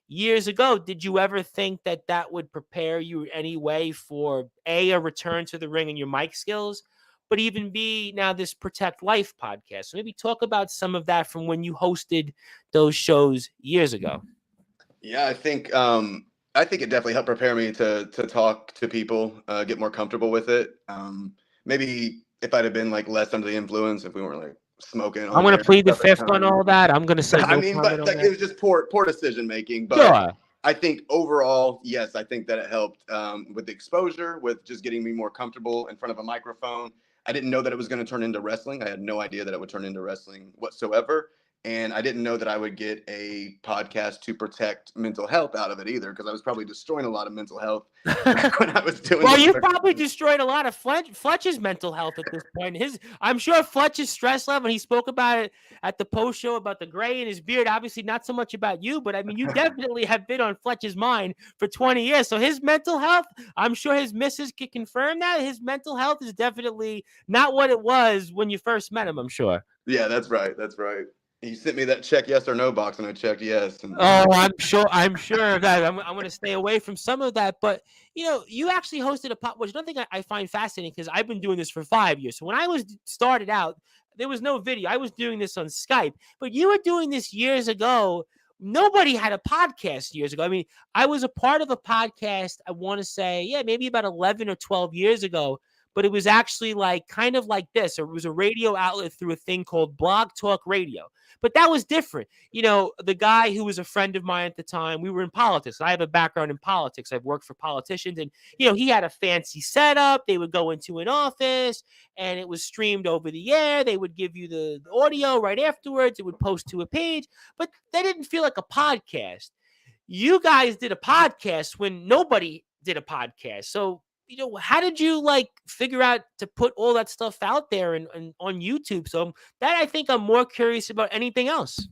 years ago, did you ever think that that would prepare you any way for a return to the ring and your mic skills, but even B, now this Protect Life podcast? So maybe talk about some of that from when you hosted those shows years ago. Yeah, I think it definitely helped prepare me to talk to people, get more comfortable with it. Maybe if I'd have been like less under the influence, if we weren't like smoking I'm on going air to and plead the stuff at fifth on times. all that. I'm going to say I no mean, comment but on like, that. it was just poor decision making. But Sure. I think overall, yes, I think that it helped with the exposure, with just getting me more comfortable in front of a microphone. I didn't know that it was going to turn into wrestling. I had no idea that it would turn into wrestling whatsoever. And I didn't know that I would get a podcast to protect mental health out of it either, because I was probably destroying a lot of mental health when I was doing Well, the you other probably things. destroyed a lot of Fletch's mental health at this point. I'm sure Fletch's stress level, he spoke about it at the post show about the gray in his beard. Obviously, not so much about you, but I mean, you definitely have been on Fletch's mind for 20 years. So his mental health, I'm sure his missus can confirm that his mental health is definitely not what it was when you first met him, I'm sure. Yeah, that's right. That's right. He sent me that check yes or no box, and I checked yes. And Oh, I'm sure of that. I'm going to stay away from some of that. But, you actually hosted a pod, which I don't think I find fascinating, because I've been doing this for 5 years. So when I started out, there was no video. I was doing this on Skype, but you were doing this years ago. Nobody had a podcast years ago. I mean, I was a part of a podcast, I want to say, yeah, maybe about 11 or 12 years ago, but it was actually kind of like this. Or it was a radio outlet through a thing called Blog Talk Radio. But that was different. The guy who was a friend of mine at the time, we were in politics. I have a background in politics. I've worked for politicians, and, he had a fancy setup. They would go into an office and it was streamed over the air. They would give you the audio right afterwards. It would post to a page, but that didn't feel like a podcast. You guys did a podcast when nobody did a podcast. So, how did you figure out to put all that stuff out there and on YouTube? So that, I think, I'm more curious about anything else.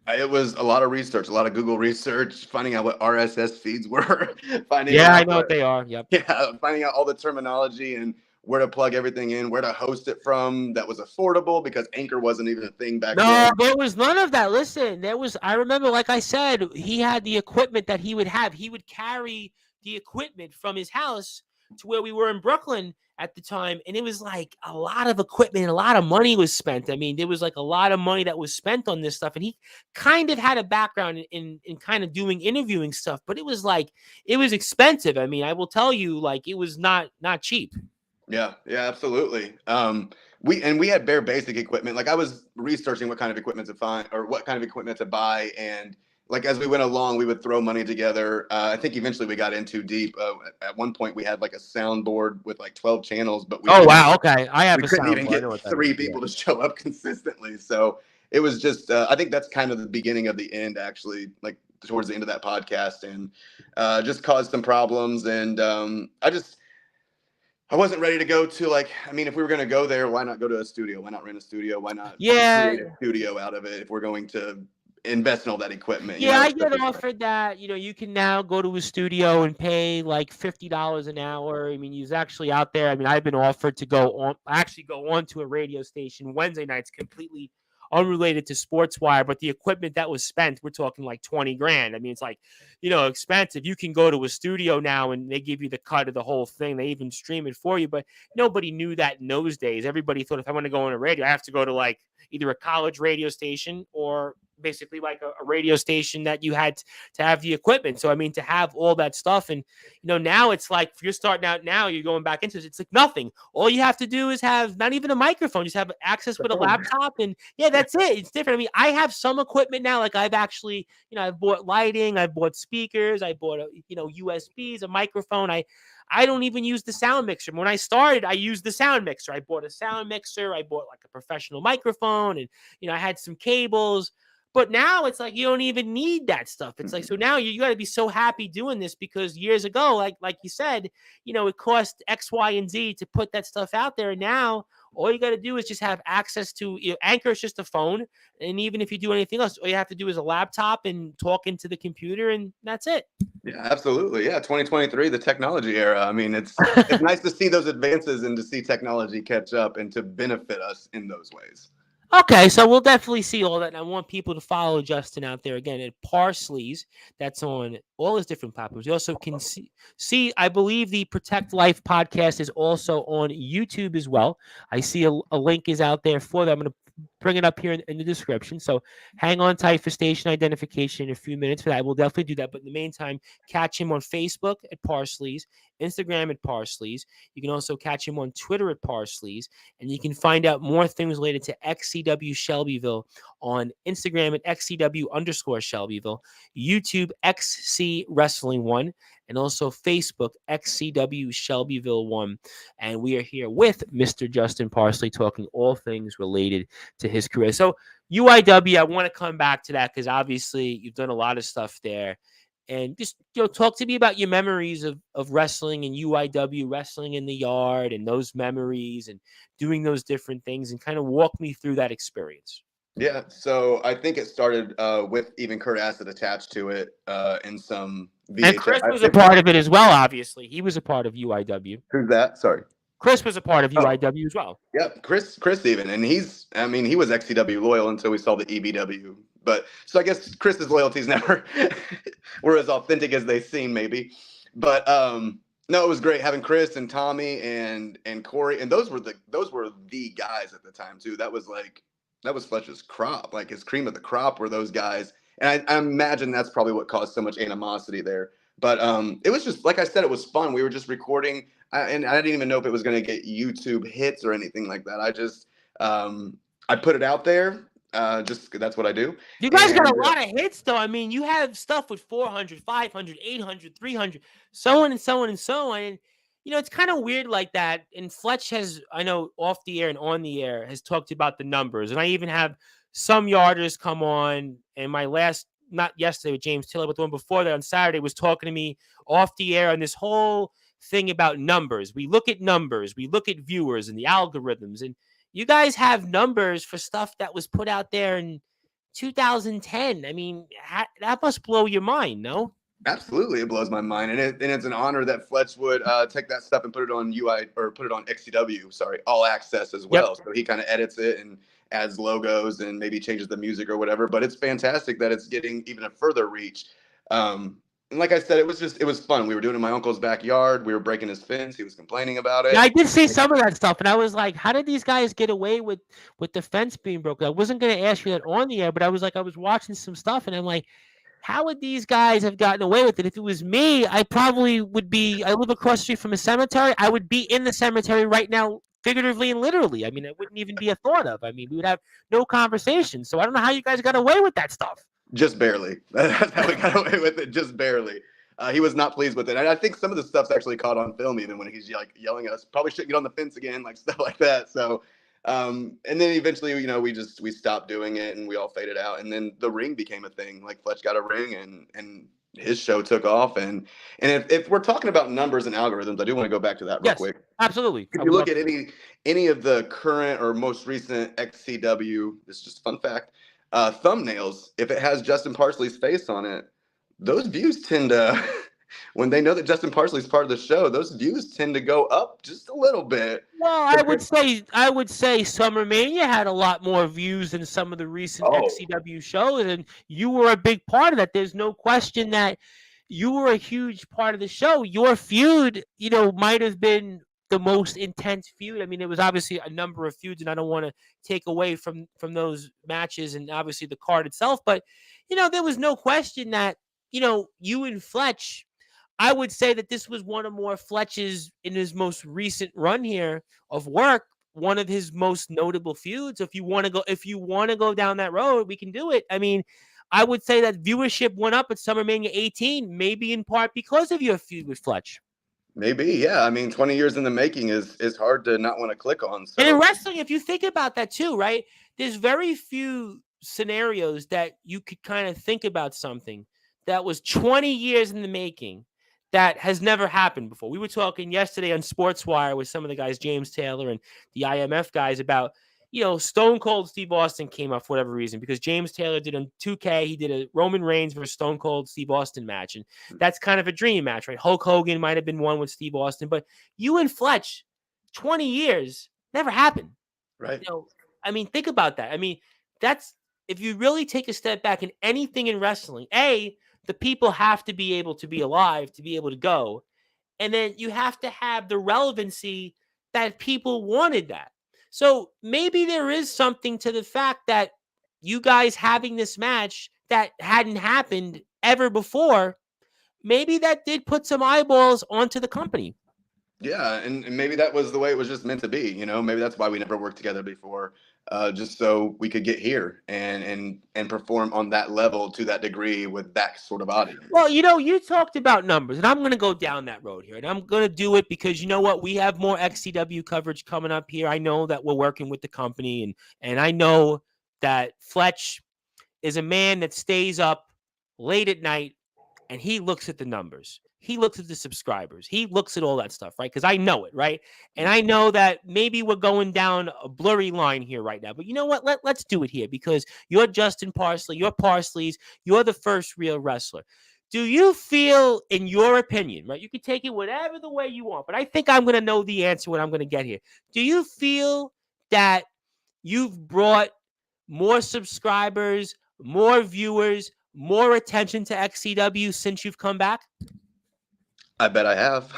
it was a lot of research, a lot of Google research, finding out what RSS feeds were, I know what they are. Yep. Yeah, finding out all the terminology and where to plug everything in, where to host it from that was affordable, because Anchor wasn't even a thing back No, then. there was none of that. Listen, I remember, like I said, he had the equipment that he would have. He would carry the equipment from his house to where we were in Brooklyn at the time. And it was like a lot of equipment, a lot of money was spent. I mean, there was like a lot of money that was spent on this stuff. And he kind of had a background in kind of doing interviewing stuff, but it was expensive. I mean, I will tell you, it was not cheap. Yeah, absolutely. We had bare basic equipment. Like, I was researching what kind of equipment to find, or what kind of equipment to buy, and as we went along, we would throw money together. I think eventually we got in too deep. At one point, we had a soundboard with 12 channels, but Oh wow, okay. I have we a couldn't even soundboard. I get know what that 3 is. people to show up consistently. So it was just, I think that's kind of the beginning of the end, actually, towards the end of that podcast, and just caused some problems. And I wasn't ready to go to if we were going to go there, why not go to a studio? Why not rent a studio? Why not create a studio out of it if we're going to invest in all that equipment? Yeah, I get offered that. You can now go to a studio and pay $50 an hour. I mean, he's actually out there. I mean, I've been offered to go on to a radio station Wednesday nights, completely unrelated to Sportswire, but the equipment that was spent, we're talking $20,000. I mean, it's expensive. You can go to a studio now and they give you the cut of the whole thing. They even stream it for you, but nobody knew that in those days. Everybody thought, if I want to go on a radio, I have to go to either a college radio station or basically like a radio station that you had to have the equipment. So, I mean, to have all that stuff. And, now it's like, if you're starting out now, you're going back into it, it's like nothing. All you have to do is have not even a microphone, just have access with a laptop. And yeah, that's it. It's different. I mean, I have some equipment now. Like I've actually, I've bought lighting, I've bought speakers, I bought, USBs, a microphone. I don't even use the sound mixer. When I started, I used the sound mixer. I bought a sound mixer. I bought like a professional microphone, and, I had some cables. But now it's like you don't even need that stuff. It's like, so now you got to be so happy doing this, because years ago, like you said, it cost X, Y, and Z to put that stuff out there. And now all you got to do is just have access to, Anchor is just a phone. And even if you do anything else, all you have to do is a laptop and talk into the computer, and that's it. Yeah, absolutely. Yeah, 2023, the technology era. I mean, it's nice to see those advances and to see technology catch up and to benefit us in those ways. Okay, so we'll definitely see all that. And I want people to follow Justin out there again at Parsley's. That's on all his different platforms. You also can see, I believe the Protect Life podcast is also on YouTube as well. I see a link is out there for that. I'm going to bring it up here in the description. So hang on tight for station identification in a few minutes for that. We'll definitely do that. But in the meantime, catch him on Facebook at Parsley's, Instagram at Parsley's. You can also catch him on Twitter at Parsley's. And you can find out more things related to XCW Shelbyville on Instagram at XCW_Shelbyville, YouTube XC Wrestling 1, and also Facebook XCW Shelbyville 1. And we are here with Mr. Justin Parsley talking all things related to his career. So UIW, I want to come back to that because obviously you've done a lot of stuff there. And just, talk to me about your memories of wrestling and UIW, wrestling in the yard, and those memories and doing those different things, and kind of walk me through that experience. Yeah, so I think it started with even Kurt Acid attached to it in some VHS. And Chris was a part of it as well, obviously. He was a part of UIW. Who's that? Sorry. Chris was a part of UIW as well. Yep, Chris even. And he was XCW loyal until we saw the EBW. But so I guess Chris's loyalties never were as authentic as they seem, maybe. But no, it was great having Chris and Tommy and Corey, and those were the guys at the time too. That was Fletch's crop, like his cream of the crop were those guys. And I imagine that's probably what caused so much animosity there. But it was just, like I said, it was fun. We were just recording, and I didn't even know if it was going to get YouTube hits or anything like that. I just I put it out there. Just that's what I do. You guys got a lot of hits, though. I mean, you have stuff with 400, 500, 800, 300, so on and so on and so on. And, it's kind of weird like that. And Fletch has, I know, off the air and on the air, has talked about the numbers. And I even have some yarders come on. And my last, not yesterday with James Tiller, but the one before that on Saturday, was talking to me off the air on this whole thing about numbers. We look at numbers. We look at viewers and the algorithms. And you guys have numbers for stuff that was put out there in 2010. I mean, that must blow your mind, no? Absolutely, it blows my mind, and it's an honor that Fletch would take that stuff and put it on XCW, All Access as well. Yep. So he kind of edits it and adds logos and maybe changes the music or whatever. But it's fantastic that it's getting even a further reach. And like I said, it was fun. We were doing it in my uncle's backyard. We were breaking his fence. He was complaining about it. Yeah, I did see some of that stuff, and I was like, how did these guys get away with the fence being broken? I wasn't going to ask you that on the air, but I was watching some stuff, and I'm like, how would these guys have gotten away with it? If it was me, I probably would be. I live across the street from a cemetery. I would be in the cemetery right now, figuratively and literally. I mean, it wouldn't even be a thought of. I mean, we would have no conversation. So I don't know how you guys got away with that stuff. Just barely. That's how we got away with it. Just barely. He was not pleased with it. And I think some of the stuff's actually caught on film, even when he's yelling at us. Probably shouldn't get on the fence again, like stuff like that. So. And then eventually, we stopped doing it and we all faded out. And then the ring became a thing. Like Fletch got a ring and his show took off. And if we're talking about numbers and algorithms, I do want to go back to that real quick. Absolutely. If you look at any of the current or most recent XCW, this is just a fun fact, thumbnails, if it has Justin Parsley's face on it, those views tend to when they know that Justin Parsley is part of the show, those views tend to go up just a little bit. Well, I would say Summer Mania had a lot more views than some of the recent XCW shows, and you were a big part of that. There's no question that you were a huge part of the show. Your feud, might have been the most intense feud. I mean, it was obviously a number of feuds, and I don't want to take away from those matches and obviously the card itself. But there was no question that you and Fletch. I would say that this was one of more Fletch's in his most recent run here of work. One of his most notable feuds. If you want to go down that road, we can do it. I mean, I would say that viewership went up at SummerMania 18, maybe in part because of your feud with Fletch. Maybe, yeah. I mean, 20 years in the making is hard to not want to click on. So. And in wrestling, if you think about that too, right? There's very few scenarios that you could kind of think about something that was 20 years in the making that has never happened before. We were talking yesterday on Sportswire with some of the guys, James Taylor and the IMF guys, about, Stone Cold Steve Austin came up for whatever reason because James Taylor did on 2K. He did a Roman Reigns versus Stone Cold Steve Austin match. And that's kind of a dream match, right? Hulk Hogan might have been one with Steve Austin, but you and Fletch, 20 years, never happened. Right. I mean, think about that. I mean, that's, if you really take a step back in anything in wrestling, the people have to be able to be alive to be able to go. And then you have to have the relevancy that people wanted that. So maybe there is something to the fact that you guys having this match that hadn't happened ever before, maybe that did put some eyeballs onto the company. Yeah, and maybe that was the way it was just meant to be. Maybe that's why we never worked together before, just so we could get here and perform on that level to that degree with that sort of audience. Well, you talked about numbers, and I'm going to go down that road here, and I'm going to do it because you know what? We have more XCW coverage coming up here. I know that we're working with the company, and I know that Fletch is a man that stays up late at night, and he looks at the numbers. He looks at the subscribers. He looks at all that stuff, right? Because I know it, right? And I know that maybe we're going down a blurry line here right now. But you know what? Let's do it here because you're Justin Parsley. You're Parsley's. You're the first real wrestler. Do you feel, in your opinion, right? You can take it whatever the way you want, but I think I'm going to know the answer when I'm going to get here. Do you feel that you've brought more subscribers, more viewers, more attention to XCW since you've come back? I bet I have.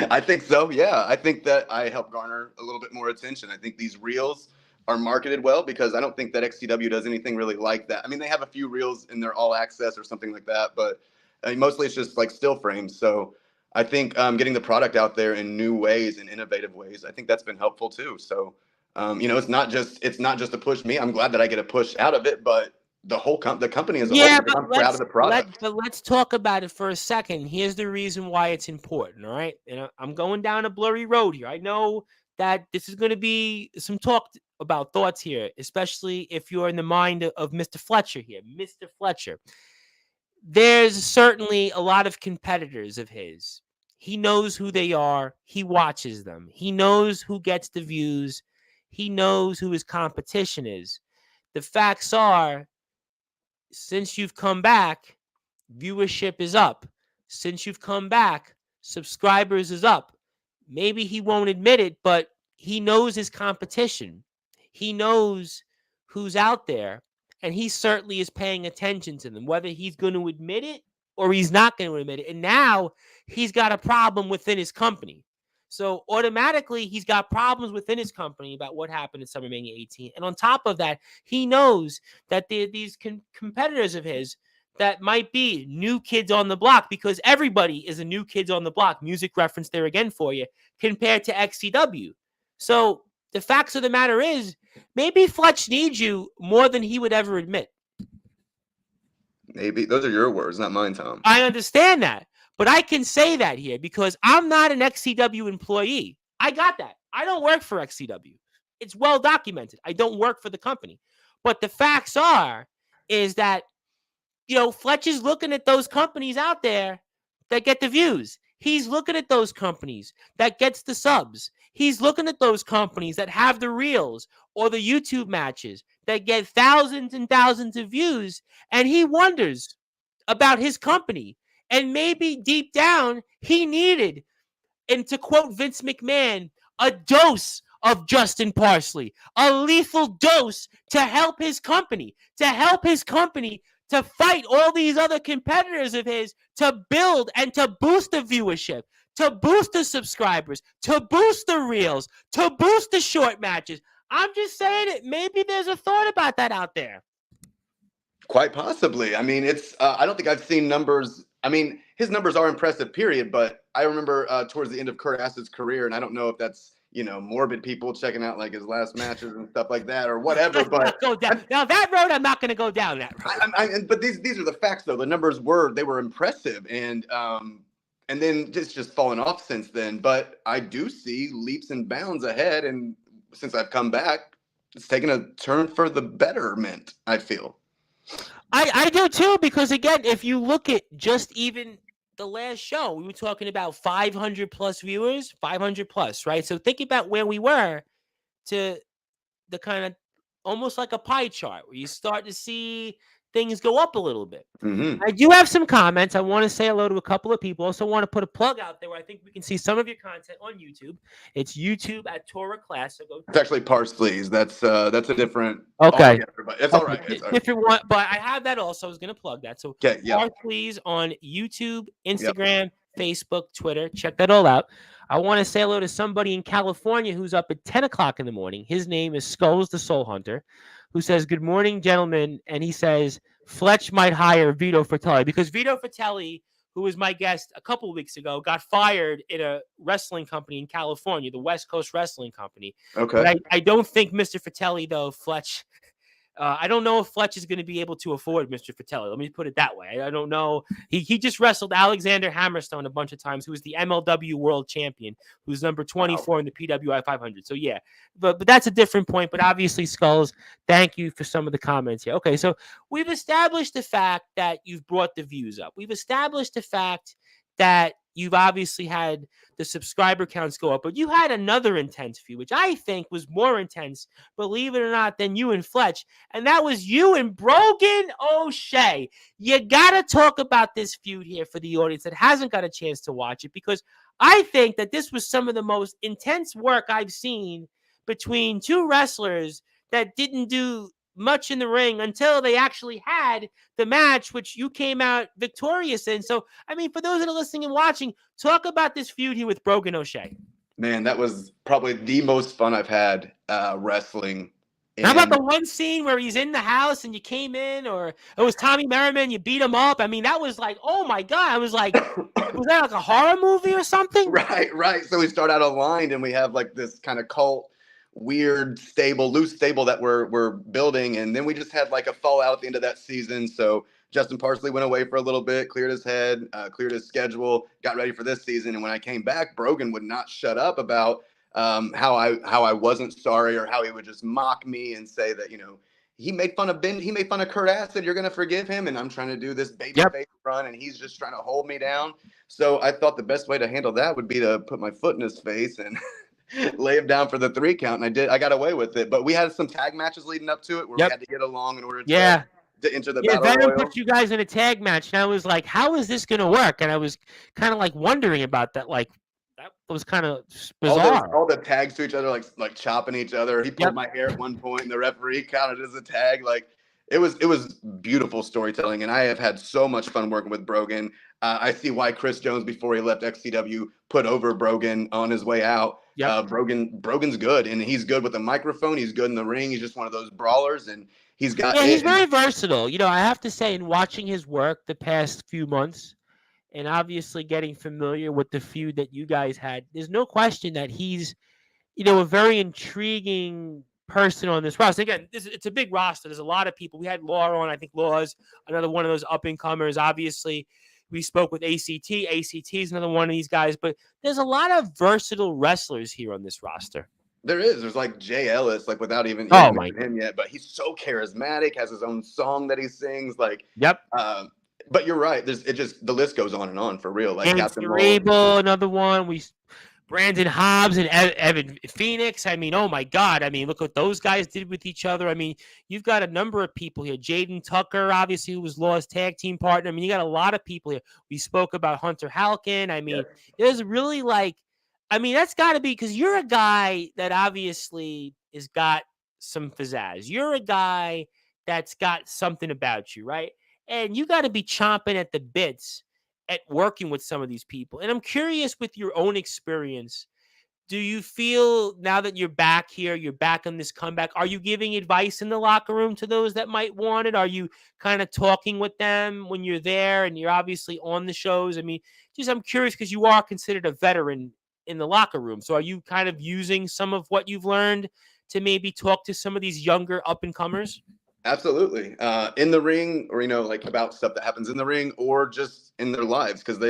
I think so. Yeah. I think that I help garner a little bit more attention. I think these reels are marketed well because I don't think that XCW does anything really like that. I mean, they have a few reels in their all access or something like that, but mostly it's just like still frames. So I think getting the product out there in new ways and innovative ways, I think that's been helpful too. So, it's not just to push me. I'm glad that I get a push out of it, but the whole the company as a whole, I'm proud of the product. But let's talk about it for a second. Here's the reason why it's important, all right? And I'm going down a blurry road here. I know that this is going to be some talk about thoughts here, especially if you're in the mind of Mr. Fletcher here. Mr. Fletcher. There's certainly a lot of competitors of his. He knows who they are. He watches them. He knows who gets the views. He knows who his competition is. The facts are, since you've come back, viewership is up. Since you've come back, subscribers is up. Maybe he won't admit it, but he knows his competition. He knows who's out there, and he certainly is paying attention to them, whether he's going to admit it or he's not going to admit it. And now he's got a problem within his company. So automatically, he's got problems within his company about what happened at SummerMania 18. And on top of that, he knows that these competitors of his that might be new kids on the block, because everybody is a new kids on the block. Music reference there again for you, compared to XCW. So the facts of the matter is, maybe Fletch needs you more than he would ever admit. Maybe. Those are your words, not mine, Tom. I understand that. But I can say that here because I'm not an XCW employee. I got that. I don't work for XCW. It's well documented. I don't work for the company. But the facts is that, Fletch is looking at those companies out there that get the views. He's looking at those companies that gets the subs. He's looking at those companies that have the reels or the YouTube matches that get thousands and thousands of views. And he wonders about his company. And maybe deep down, he needed, and to quote Vince McMahon, a dose of Justin Parsley, a lethal dose to help his company, to fight all these other competitors of his, to build and to boost the viewership, to boost the subscribers, to boost the reels, to boost the short matches. I'm just saying it. Maybe there's a thought about that out there. Quite possibly. I mean, it's. I don't think I've seen numbers. I mean, his numbers are impressive, period. But I remember towards the end of Kurt Ass's career, and I don't know if that's morbid people checking out like his last matches and stuff like that or whatever. Let's But not go down. Now that road, I'm not going to go down that road. but these are the facts, though. The numbers were impressive, and then just fallen off since then. But I do see leaps and bounds ahead, and since I've come back, it's taken a turn for the betterment, I feel. I do too, because again, if you look at just even the last show, we were talking about 500 plus viewers, 500 plus, right? So think about where we were to the kind of almost like a pie chart where you start to see things go up a little bit. Mm-hmm. I do have some comments. I want to say hello to a couple of people. Also want to put a plug out there where I think we can see some of your content on YouTube. It's YouTube at Torah Class. So It's actually Parsley's. That's a different. Okay. But it's all right. It's different one, but I have that also. I was going to plug that. So okay, yeah. Parsley's on YouTube, Instagram, Facebook, Twitter. Check that all out. I want to say hello to somebody in California who's up at 10 o'clock in the morning. His name is Skulls the Soul Hunter, who says, "Good morning, gentlemen." And he says, Fletch might hire Vito Fratelli because Vito Fratelli, who was my guest a couple of weeks ago, got fired in a wrestling company in California, the West Coast Wrestling Company. Okay. But I don't think Mr. Fratelli, though, Fletch, I don't know if Fletch is going to be able to afford Mr. Fratelli. Let me put it that way. I don't know. He just wrestled Alexander Hammerstone a bunch of times, who was the MLW World Champion, who's number 24 in the PWI 500. So, yeah, but that's a different point. But obviously, Skulls, thank you for some of the comments here. Okay, so we've established the fact that you've brought the views up. We've established the fact that you've obviously had the subscriber counts go up, but you had another intense feud, which I think was more intense, believe it or not, than you and Fletch, and that was you and Brogan O'Shea. You got to talk about this feud here for the audience that hasn't got a chance to watch it, because I think that this was some of the most intense work I've seen between two wrestlers that didn't do much in the ring until they actually had the match, which you came out victorious in. So, I mean, for those that are listening and watching, talk about this feud here with Brogan O'Shea. Man, that was probably the most fun I've had wrestling. How about the one scene where he's in the house and you came in, or it was Tommy Merriman, you beat him up? I mean, that was like, oh my God. I was like, was that like a horror movie or something? Right. So we start out aligned and we have like this kind of cult, weird loose stable that we're building, and then we just had like a fallout at the end of that season. So Justin Parsley went away for a little bit, cleared his head, cleared his schedule, got ready for this season. And when I came back, Brogan would not shut up about how I wasn't sorry, or how he would just mock me and say that he made fun of Kurt Ass, said you're gonna forgive him, and I'm trying to do this babyface run, and he's just trying to hold me down. So I thought the best way to handle that would be to put my foot in his face and lay him down for the 3 count, and I got away with it. But we had some tag matches leading up to it where we had to get along in order to enter the battle royal. Venom put you guys in a tag match, and I was like, how is this going to work? And I was kind of like wondering about that. Like, that was kind of bizarre. All the tags to each other, like chopping each other. He pulled my hair at one point, and the referee counted as a tag. Like, it was beautiful storytelling, and I have had so much fun working with Brogan. I see why Chris Jones, before he left XCW, put over Brogan on his way out. Brogan's good, and he's good with the microphone. He's good in the ring. He's just one of those brawlers, and he's got. Yeah, he's very versatile. I have to say, in watching his work the past few months, and obviously getting familiar with the feud that you guys had, there's no question that he's, a very intriguing person on this roster. Again, it's a big roster. There's a lot of people. We had Law on. I think Law's another one of those up-and-comers. Obviously, we spoke with ACT. ACT is another one of these guys. But there's a lot of versatile wrestlers here on this roster. There is. There's like Jay Ellis, like without even him yet. But he's so charismatic, has his own song that he sings. Like, but you're right. The list goes on and on for real. Like Captain Rabel, another one. Brandon Hobbs and Evan Phoenix. I mean, oh my God. I mean, look what those guys did with each other. I mean, you've got a number of people here. Jaden Tucker, obviously, who was Law's tag team partner. I mean, you got a lot of people here. We spoke about Hunter Halkin. I mean, there's really that's got to be, because you're a guy that obviously has got some pizzazz. You're a guy that's got something about you, right? And you got to be chomping at the bits at working with some of these people. And I'm curious, with your own experience, do you feel now that you're back here, you're back on this comeback, are you giving advice in the locker room to those that might want it? Are you kind of talking with them when you're there and you're obviously on the shows? I mean, just I'm curious because you are considered a veteran in the locker room. So are you kind of using some of what you've learned to maybe talk to some of these younger up and comers? Absolutely. In the ring, or, like about stuff that happens in the ring or just in their lives. Because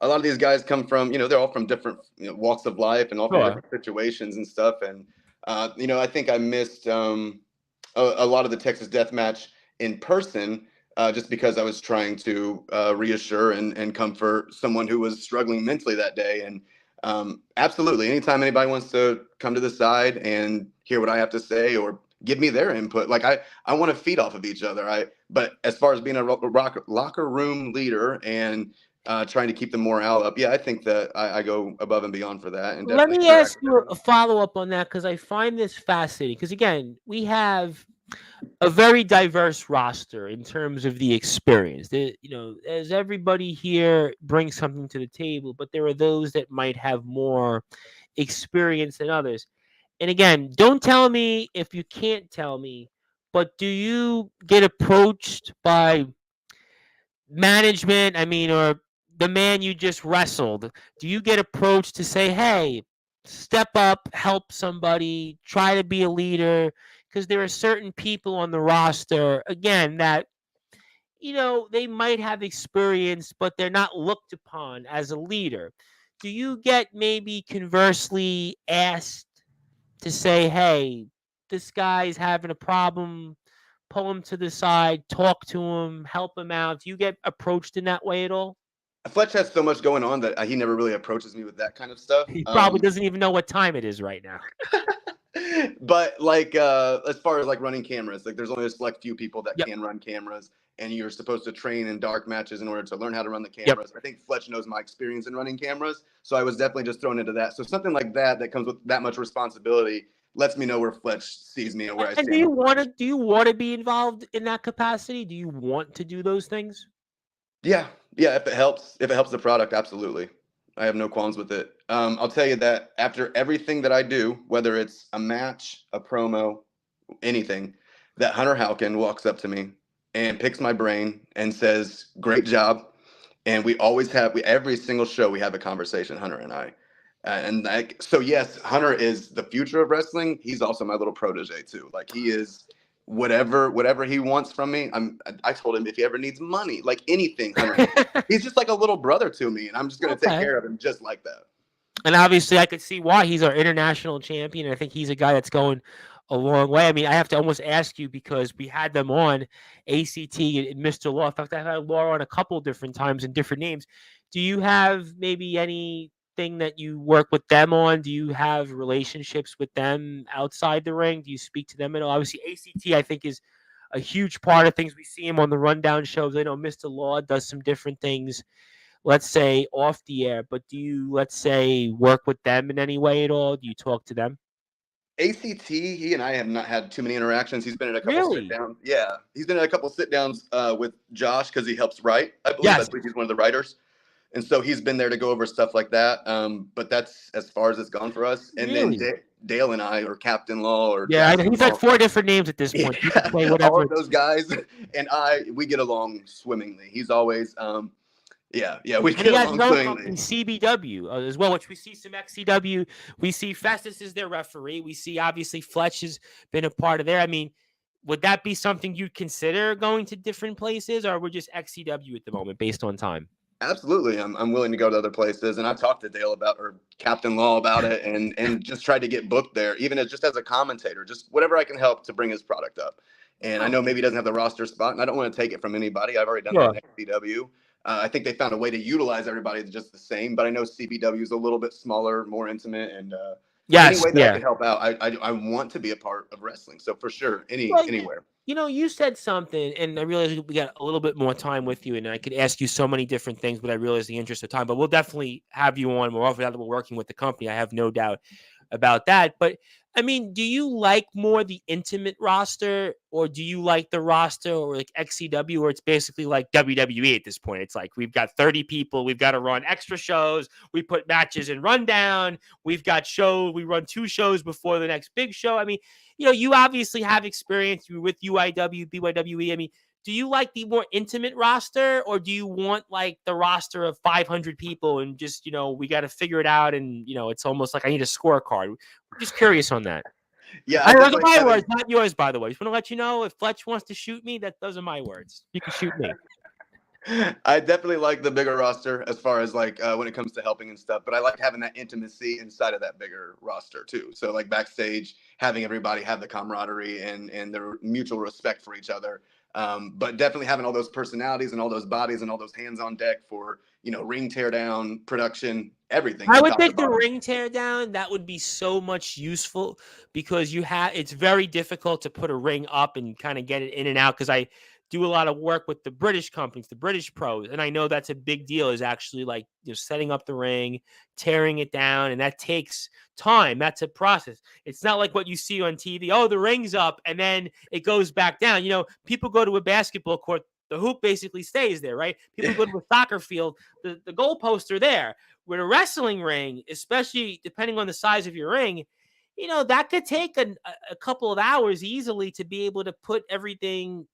a lot of these guys come from, they're all from different walks of life and all from Sure. different situations and stuff. And, I think I missed a lot of the Texas Death Match in person just because I was trying to reassure and comfort someone who was struggling mentally that day. And absolutely, anytime anybody wants to come to the side and hear what I have to say or give me their input, like I want to feed off of each other. But as far as being a locker room leader and trying to keep the morale up, yeah, I think that I go above and beyond for that. And Let definitely me ask you a follow-up on that because I find this fascinating. Because again, we have a very diverse roster in terms of the experience. As everybody here brings something to the table, but there are those that might have more experience than others. And again, don't tell me if you can't tell me, but do you get approached by management? I mean, or the man you just wrestled? Do you get approached to say, hey, step up, help somebody, try to be a leader? Because there are certain people on the roster, again, that they might have experience, but they're not looked upon as a leader. Do you get maybe conversely asked to say, hey, this guy's having a problem, pull him to the side, talk to him, help him out? Do you get approached in that way at all? Fletch has so much going on that he never really approaches me with that kind of stuff. He probably doesn't even know what time it is right now. But like as far as like running cameras, like there's only a select few people that Yep. can run cameras, and you're supposed to train in dark matches in order to learn how to run the Yep. cameras. I think Fletch knows my experience in running cameras, so I was definitely just thrown into that. So something like that comes with that much responsibility lets me know where Fletch sees me and where I And stand. do you want to be involved in that capacity? Do you want to do those things? Yeah, if it helps the product, absolutely. I have no qualms with it. I'll tell you that after everything that I do, whether it's a match, a promo, anything, that Hunter Halkin walks up to me and picks my brain and says, "Great job." And we always have, every single show we have a conversation, Hunter and I. So yes, Hunter is the future of wrestling. He's also my little protege too. Like he is whatever he wants from me. I told him if he ever needs money, like anything, Hunter, he's just like a little brother to me, and I'm just gonna take care of him just like that. And obviously, I could see why. He's our international champion. And I think he's a guy that's going a long way. I mean, I have to almost ask you because we had them on ACT and Mr. Law. In fact, I've had Law on a couple different times in different names. Do you have maybe anything that you work with them on? Do you have relationships with them outside the ring? Do you speak to them at all? Obviously, ACT, I think, is a huge part of things. We see him on the rundown shows. I know Mr. Law does some different things, let's say, off the air, but do you, let's say, work with them in any way at all? Do you talk to them? ACT, he and I have not had too many interactions. He's been in a couple sit downs. Yeah, he's been in a couple sit downs with Josh because he helps write. I believe. Yes. I believe he's one of the writers, and so he's been there to go over stuff like that. But that's as far as it's gone for us. And Really? then Dale and I, or Captain Law, or Yeah, Jackson he's Law, had 4 different names at this point. You can play whatever. all of those guys, and we get along swimmingly. He's always yeah, we And get he has along his own swimmingly. company, CBW, as well, which we see some XCW. We see Festus is their referee. We see, obviously, Fletch has been a part of there. I mean, would that be something you'd consider going to different places, or we're just XCW at the moment based on time? Absolutely. I'm willing to go to other places, and I've talked to Dale or Captain Law about it, and just tried to get booked there, even just as a commentator, just whatever I can help to bring his product up. And I know maybe he doesn't have the roster spot, and I don't want to take it from anybody. I've already done that in XCW. I think they found a way to utilize everybody just the same, but I know CBW is a little bit smaller, more intimate, and any way that I can help out, I want to be a part of wrestling. So for sure, anywhere. You said something, and I realized we got a little bit more time with you, and I could ask you so many different things, but I realized the interest of time. But we'll definitely have you on more often now that we're working with the company. I have no doubt about that. But I mean, do you like more the intimate roster, or do you like the roster or like XCW, where it's basically like WWE at this point? It's like we've got 30 people, we've got to run extra shows, we put matches in rundown, we've got show, we run 2 shows before the next big show. I mean, you obviously have experience with UIW, BYWE. I mean, do you like the more intimate roster, or do you want like the roster of 500 people and just, we got to figure it out, and it's almost like I need a scorecard? Just curious on that. Yeah, I Those are definitely my haven't. words, not yours, by the way. Just want to let you know, if Fletch wants to shoot me, those are my words. You can shoot me. I definitely like the bigger roster as far as like when it comes to helping and stuff, but I like having that intimacy inside of that bigger roster too. So like backstage, having everybody have the camaraderie and their mutual respect for each other. But definitely having all those personalities and all those bodies and all those hands on deck for, ring teardown, production, everything I from would top to think the bottom. ring tear down, that would be so much useful, because it's very difficult to put a ring up and kind of get it in and out, because I do a lot of work with the British companies, the British pros, and I know that's a big deal, is actually like setting up the ring, tearing it down, and that takes time. That's a process. It's not like what you see on TV. Oh, the ring's up and then it goes back down. People go to a basketball court, the hoop basically stays there, right? People go to a soccer field, the goalposts are there. With a wrestling ring, especially depending on the size of your ring, that could take a couple of hours easily to be able to put everything,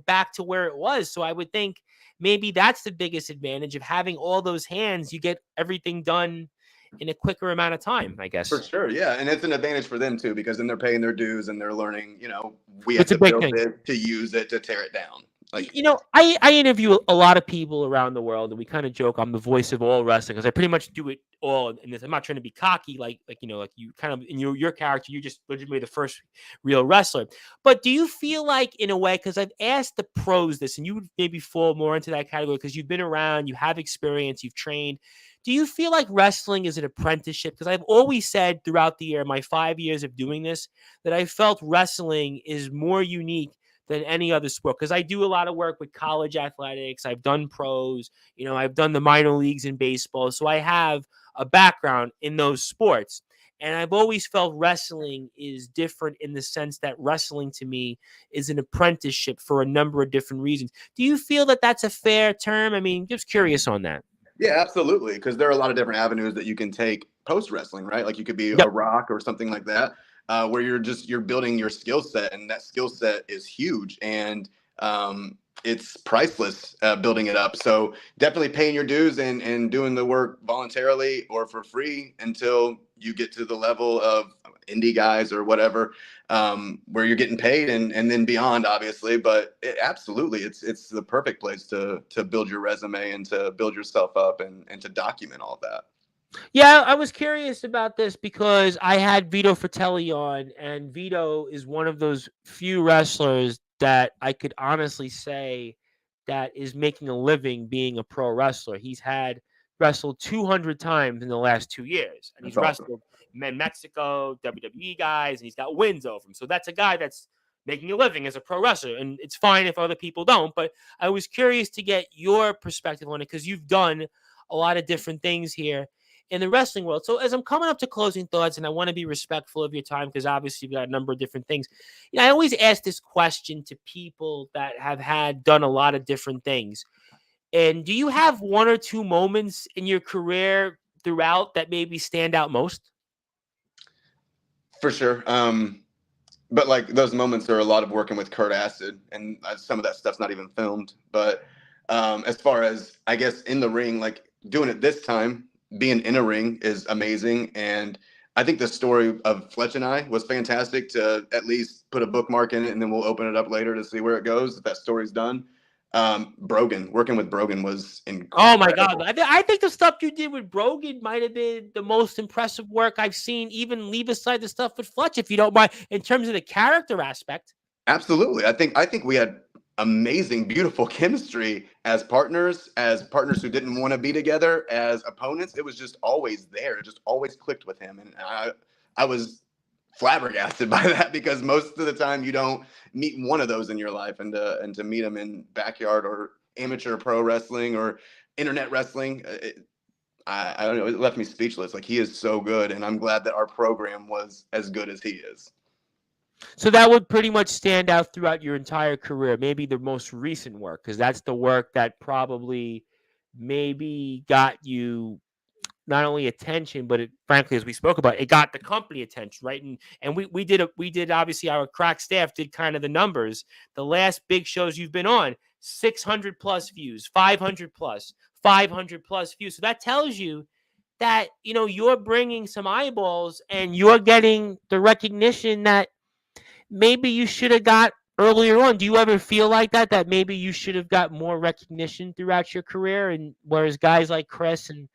back to where it was. So I would think maybe that's the biggest advantage of having all those hands. You get everything done in a quicker amount of time, I For guess. sure, yeah, and it's an advantage for them too because then they're paying their dues and they're learning. We had It's a to big build thing. it to use it to tear it down. Like, I interview a lot of people around the world, and we kind of joke I'm the voice of all wrestling, because I pretty much do it all in this. I'm not trying to be cocky, like you kind of in your character, you're just legitimately the first real wrestler. But do you feel like, in a way, because I've asked the pros this, and you would maybe fall more into that category because you've been around, you have experience, you've trained. Do you feel like wrestling is an apprenticeship? Because I've always said throughout the year, my 5 years of doing this, that I felt wrestling is more unique than any other sport, because I do a lot of work with college athletics. I've done pros, I've done the minor leagues in baseball. So I have a background in those sports. And I've always felt wrestling is different in the sense that wrestling to me is an apprenticeship for a number of different reasons. Do you feel that that's a fair term? I mean, just curious on that. yeah, absolutely, because there are a lot of different avenues that you can take post wrestling, right? Like you could be a Yep. Rock or something like that, where you're building your skill set, and that skill set is huge and it's priceless building it up. So definitely paying your dues and doing the work voluntarily or for free until you get to the level of indie guys or whatever, where you're getting paid and then beyond, obviously. But absolutely, it's the perfect place to build your resume and to build yourself up and to document all of that. Yeah, I was curious about this because I had Vito Fratelli on, and Vito is one of those few wrestlers that I could honestly say that is making a living being a pro wrestler. He's had wrestled 200 times in the last 2 years, and he's That's awesome. wrestled in Mexico, WWE guys, and he's got wins over him. So that's a guy that's making a living as a pro wrestler, and it's fine if other people don't. But I was curious to get your perspective on it, because you've done a lot of different things here in the wrestling world. So as I'm coming up to closing thoughts, and I want to be respectful of your time, because obviously you've got a number of different things. I always ask this question to people that have done a lot of different things. And do you have one or two moments in your career throughout that maybe stand out most? For sure. But like those moments are a lot of working with Kurt Acid, and some of that stuff's not even filmed. But as far as I guess in the ring, like doing it this time, being in a ring is amazing, and I think the story of Fletch and I was fantastic to at least put a bookmark in it, and then we'll open it up later to see where it goes if that story's done. Brogan, working with Brogan was Oh my God. incredible. I think the stuff you did with Brogan might have been the most impressive work I've seen, even leave aside the stuff with Fletch, if you don't mind, in terms of the character aspect. Absolutely. I think we had amazing, beautiful chemistry as partners who didn't want to be together, as opponents. It was just always there. It just always clicked with him. And I was flabbergasted by that because most of the time you don't meet one of those in your life, and to meet them in backyard or amateur pro wrestling or internet wrestling, I don't know, it left me speechless. Like, he is so good, and I'm glad that our program was as good as he is. So that would pretty much stand out throughout your entire career, maybe the most recent work, because that's the work that probably maybe got you not only attention, but it, frankly, as we spoke about, it got the company attention, right? And we did obviously our crack staff did kind of the numbers. The last big shows you've been on, 600 plus views, 500 plus, 500 plus views. So that tells you that you're bringing some eyeballs and you're getting the recognition that maybe you should have got earlier on. Do you ever feel like that? That maybe you should have got more recognition throughout your career, and whereas guys like Chris and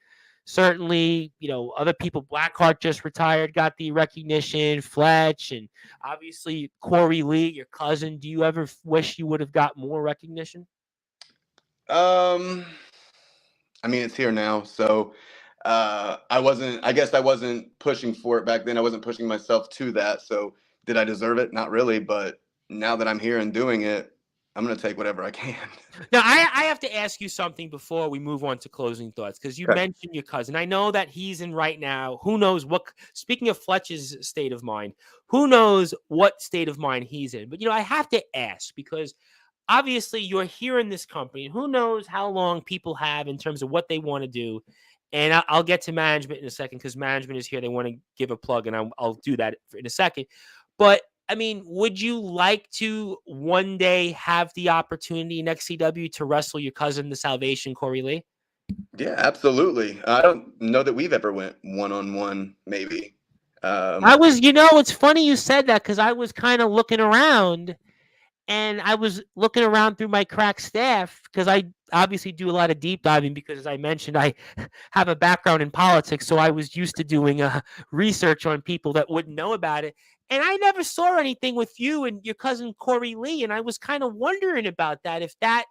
certainly, other people, Blackheart just retired, got the recognition, Fletch, and obviously Corey Lee, your cousin. Do you ever wish you would have got more recognition? I mean, it's here now, so I guess I wasn't pushing for it back then. I wasn't pushing myself to that. So did I deserve it? Not really, but now that I'm here and doing it, I'm going to take whatever I can. Now, I have to ask you something before we move on to closing thoughts, because you mentioned your cousin. I know that he's in right now. Who knows what, speaking of Fletch's state of mind, who knows what state of mind he's in? But, I have to ask, because obviously you're here in this company, and who knows how long people have in terms of what they want to do. And I'll get to management in a second, because management is here. They want to give a plug, and I'll do that in a second. But I mean, would you like to one day have the opportunity in XCW to wrestle your cousin, the Salvation, Corey Lee? Yeah, absolutely. I don't know that we've ever went one-on-one, maybe. It's funny you said that, because I was kind of looking around, and I was looking around through my crack staff, because I obviously do a lot of deep diving, because as I mentioned, I have a background in politics. So I was used to doing research on people that wouldn't know about it. And I never saw anything with you and your cousin Corey Lee. And I was kind of wondering about that. If that,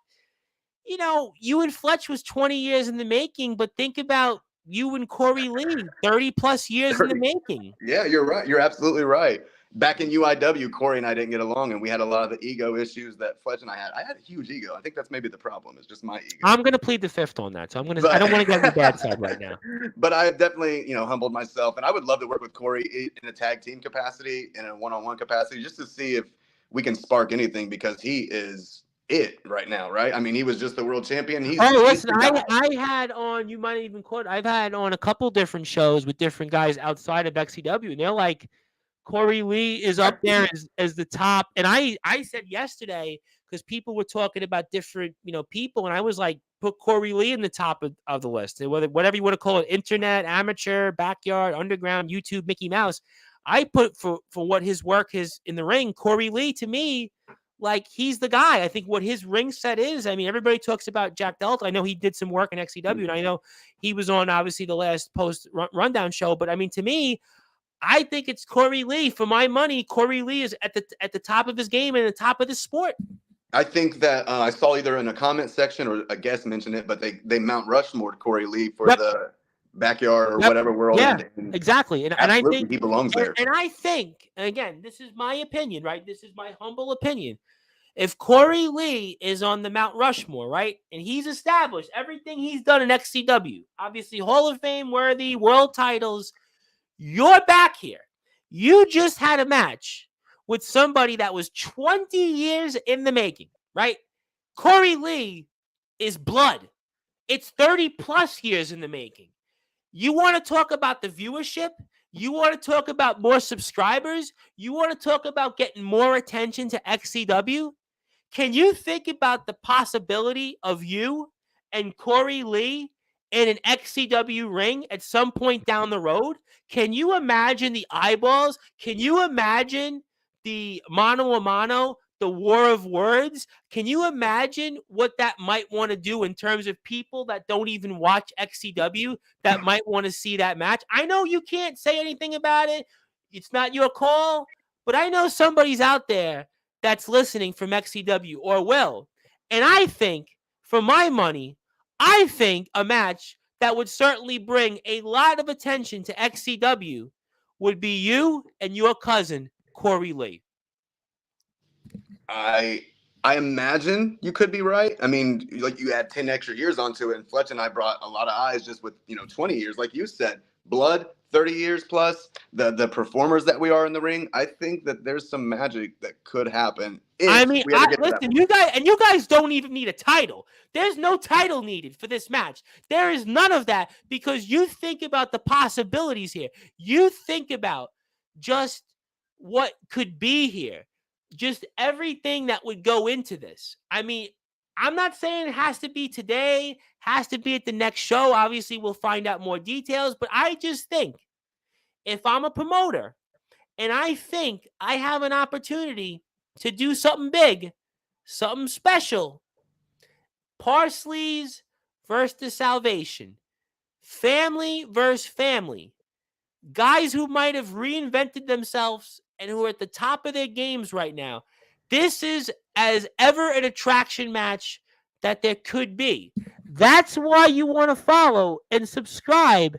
you and Fletch was 20 years in the making, but think about you and Corey Lee, 30 plus years 30. in the making. Yeah, you're right. You're absolutely right. Back in UIW, Corey and I didn't get along, and we had a lot of the ego issues that Fletch and I had. I had a huge ego. I think that's maybe the problem. It's just my ego. I'm going to plead the fifth on that. So I don't want to get on the bad side right now. But I have definitely, humbled myself, and I would love to work with Corey in a tag team capacity, in a one-on-one capacity, just to see if we can spark anything, because he is it right now, right? I mean, he was just the world champion. Listen, I had on, you might even quote, I've had on a couple different shows with different guys outside of XCW, and they're like, Corey Lee is up there as the top. And I said yesterday, because people were talking about different, people, and I was like, put Corey Lee in the top of the list. Whatever you want to call it, internet, amateur, backyard, underground, YouTube, Mickey Mouse. I put for what his work is in the ring, Corey Lee, to me, like, he's the guy. I think what his ring set is, I mean, everybody talks about Jack Delta. I know he did some work in XCW, and I know he was on, obviously, the last post rundown show. But I mean, to me, I think it's Corey Lee. For my money, Corey Lee is at the top of his game and the top of the sport. I think that I saw either in a comment section or a guest mentioned it, but they Mount Rushmore Corey Lee for the backyard or whatever world. Yeah, exactly. And I think he belongs there. And I think, and again, this is my opinion, right? This is my humble opinion. If Corey Lee is on the Mount Rushmore, right, and he's established everything he's done in XCW, obviously Hall of Fame worthy, world titles, you're back here. You just had a match with somebody that was 20 years in the making, right? Corey Lee is blood. It's 30 plus years in the making. You want to talk about the viewership? You want to talk about more subscribers? You want to talk about getting more attention to XCW? Can you think about the possibility of you and Corey Lee in an XCW ring at some point down the road? Can you imagine the eyeballs? Can you imagine the mano a mano, the war of words? Can you imagine what that might want to do in terms of people that don't even watch XCW that might want to see that match? I know you can't say anything about it. It's not your call, but I know somebody's out there that's listening from XCW or will. And I think, for my money, I think a match that would certainly bring a lot of attention to XCW would be you and your cousin, Corey Lee. I I imagine you could be right. I mean, like you add 10 extra years onto it, and Fletch and I brought a lot of eyes just with 20 years, like you said, blood, 30 years plus the performers that we are in the ring. I think that there's some magic that could happen I if mean, we ever get to that listen, point. you guys don't even need a title. There's no title needed for this match. There is none of that because you think about the possibilities here. You think about just what could be here, just everything that would go into this. I mean, I'm not saying it has to be today, has to be at the next show. Obviously, we'll find out more details, but I just think if I'm a promoter and I think I have an opportunity to do something big, something special. Parsley's versus the Salvation. Family versus family. Guys who might have reinvented themselves and who are at the top of their games right now. This is as ever an attraction match that there could be. That's why you want to follow and subscribe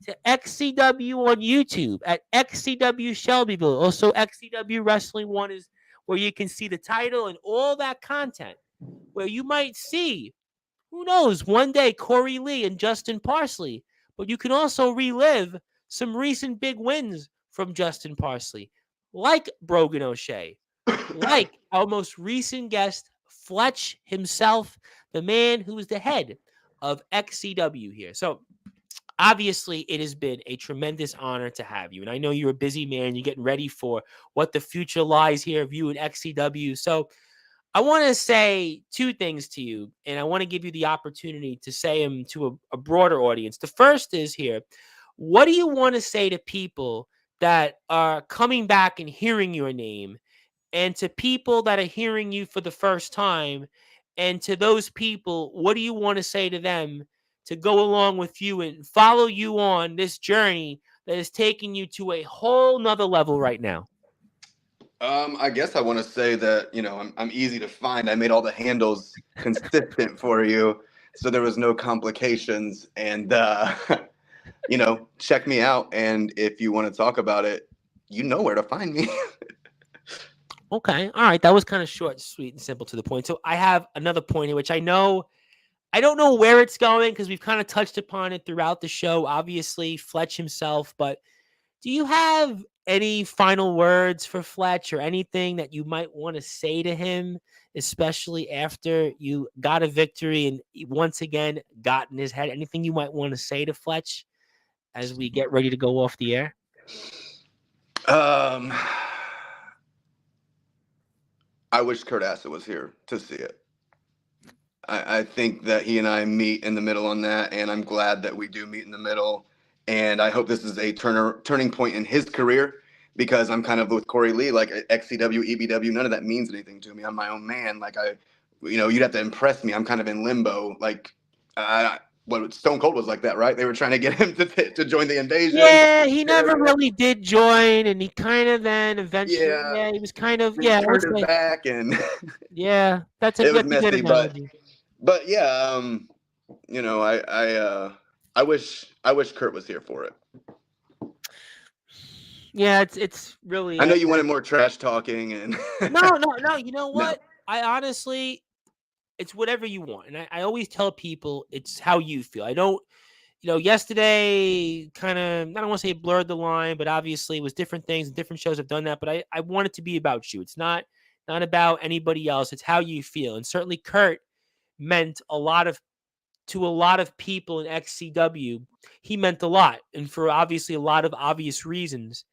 to XCW on YouTube at XCW Shelbyville. Also, XCW Wrestling 1 is where you can see the title and all that content. Where you might see, who knows, one day Corey Lee and Justin Parsley. But you can also relive some recent big wins from Justin Parsley, like Brogan O'Shea, like our most recent guest, Fletch himself, the man who is the head of XCW here. So, obviously, it has been a tremendous honor to have you. And I know you're a busy man. You're getting ready for what the future lies here of you and XCW. So I want to say two things to you, and I want to give you the opportunity to say them to a broader audience. The first is here. What do you want to say to people that are coming back and hearing your name, and to people that are hearing you for the first time, and to those people, what do you want to say to them to go along with you and follow you on this journey that is taking you to a whole nother level right now? I guess I want to say that I'm easy to find. I made all the handles consistent for you, so there was no complications. And check me out. And if you want to talk about it, you know where to find me. Okay. All right. That was kind of short, sweet, and simple to the point. So I have another point here, which I don't know where it's going because we've kind of touched upon it throughout the show. Obviously, Fletch himself, but do you have any final words for Fletch or anything that you might want to say to him, especially after you got a victory and once again got in his head? Anything you might want to say to Fletch as we get ready to go off the air? I wish Kurt Asset was here to see it. I think that he and I meet in the middle on that, and I'm glad that we do meet in the middle. And I hope this is a turning point in his career, because I'm kind of with Corey Lee, like XCW, EBW, none of that means anything to me. I'm my own man. Like you'd have to impress me. I'm kind of in limbo. Like what Stone Cold was like that, right? They were trying to get him to join the invasion. Yeah, he never really did join, and he kind of then eventually, yeah he was kind of, he turned his back, and yeah, that's a good analogy. But yeah, I wish Kurt was here for it. Yeah, it's really. I know you wanted more trash talking, and no. You know what? No. I honestly, it's whatever you want, and I always tell people it's how you feel. I don't, yesterday kind of, I don't want to say blurred the line, but obviously it was different things and different shows have done that. But I want it to be about you. It's not about anybody else. It's how you feel, and certainly Kurt meant to a lot of people in XCW. He meant a lot, and for obviously a lot of obvious reasons.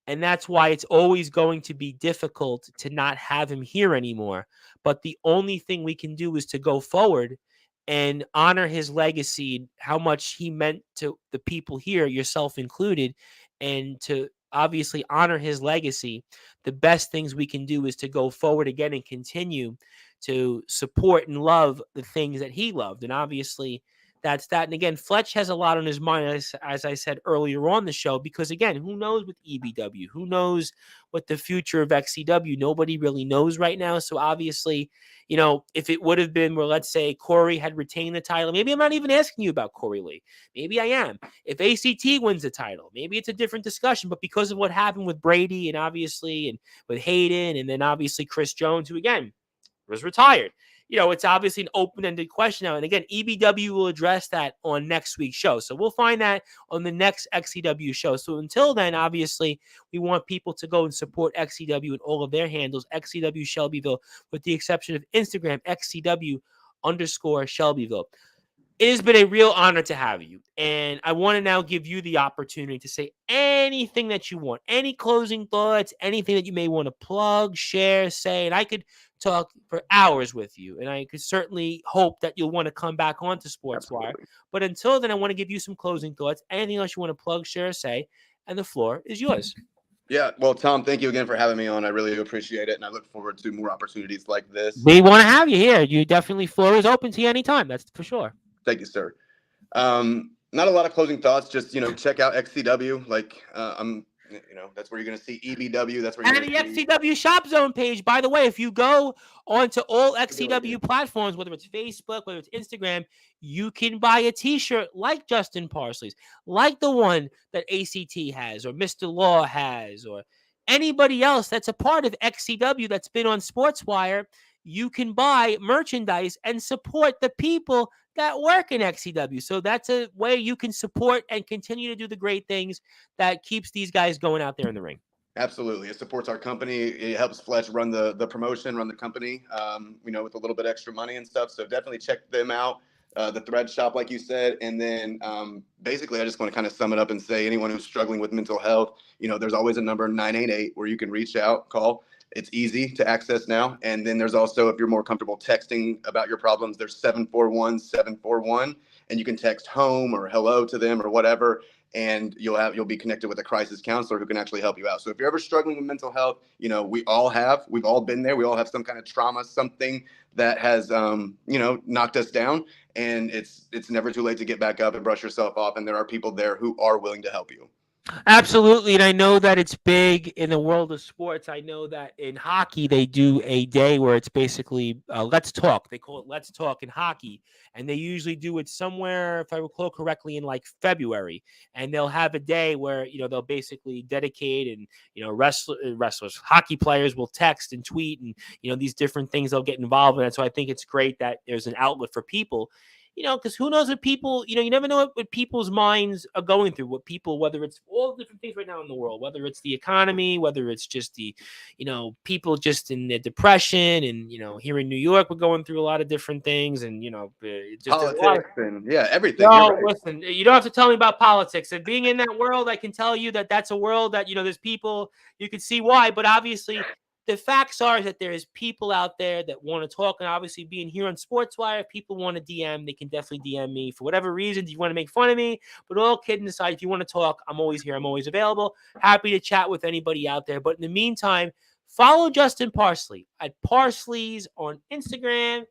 And that's why it's always going to be difficult to not have him here anymore. But the only thing we can do is to go forward and honor his legacy, how much he meant to the people here, yourself included, and to obviously honor his legacy. The best things we can do is to go forward again and continue to support and love the things that he loved. And obviously that's that. And again, Fletch has a lot on his mind, as I said earlier on the show, because again, who knows with EBW? Who knows what the future of XCW? Nobody really knows right now. So obviously, if it would have been where, let's say, Corey had retained the title, maybe I'm not even asking you about Corey Lee. Maybe I am. If ACT wins the title, maybe it's a different discussion. But because of what happened with Brady and obviously, and with Hayden, and then obviously Chris Jones, who again, was retired. It's obviously an open-ended question now. And again, EBW will address that on next week's show. So we'll find that on the next XCW show. So until then, obviously, we want people to go and support XCW and all of their handles, XCW Shelbyville, with the exception of Instagram, XCW_Shelbyville. It has been a real honor to have you. And I want to now give you the opportunity to say anything that you want, any closing thoughts, anything that you may want to plug, share, say. And I could talk for hours with you. And I could certainly hope that you'll want to come back onto Sportswire. Absolutely. But until then, I want to give you some closing thoughts. Anything else you want to plug, share, say. And the floor is yours. Yeah, well, Tom, thank you again for having me on. I really appreciate it, and I look forward to more opportunities like this. We want to have you here. You definitely, floor is open to you anytime. That's for sure. Thank you, sir. Not a lot of closing thoughts. Just check out XCW. Like that's where you're going to see EBW. That's where you're and going to the XCW Shop Zone page. By the way, if you go onto all XCW platforms, whether it's Facebook, whether it's Instagram, you can buy a T-shirt like Justin Parsley's, like the one that ACT has, or Mr. Law has, or anybody else that's a part of XCW that's been on Sportswire. You can buy merchandise and support the people that work in XCW. So that's a way you can support and continue to do the great things that keeps these guys going out there in the ring. Absolutely. It supports our company. It helps Fletch run the promotion, run the company, with a little bit extra money and stuff. So definitely check them out. The thread shop, like you said. And then basically, I just want to kind of sum it up and say anyone who's struggling with mental health, there's always a number 988 where you can reach out, call. It's easy to access now. And then there's also, if you're more comfortable texting about your problems, there's 741-741, and you can text home or hello to them or whatever. And you'll be connected with a crisis counselor who can actually help you out. So if you're ever struggling with mental health, we've all been there. We all have some kind of trauma, something that has, knocked us down, and it's never too late to get back up and brush yourself off. And there are people there who are willing to help you. Absolutely. And I know that it's big in the world of sports. I know that in hockey, they do a day where it's basically Let's Talk. They call it Let's Talk in hockey. And they usually do it somewhere, if I recall correctly, in like February. And they'll have a day where, they'll basically dedicate, and, wrestlers, hockey players will text and tweet, and, these different things they'll get involved in. And so I think it's great that there's an outlet for people. Because who knows what people, you never know what people's minds are going through, whether it's all different things right now in the world, whether it's the economy, whether it's just the, people just in their depression, and, here in New York, we're going through a lot of different things, and, just politics and everything. No, right. Listen, you don't have to tell me about politics. And being in that world, I can tell you that that's a world that, there's people, you can see why, but obviously the facts are that there is people out there that want to talk, and obviously being here on Sportswire, if people want to DM, they can definitely DM me for whatever reasons. You want to make fun of me, but all kidding aside, if you want to talk, I'm always here. I'm always available. Happy to chat with anybody out there. But in the meantime, follow Justin Parsley at Parsley's on Instagram,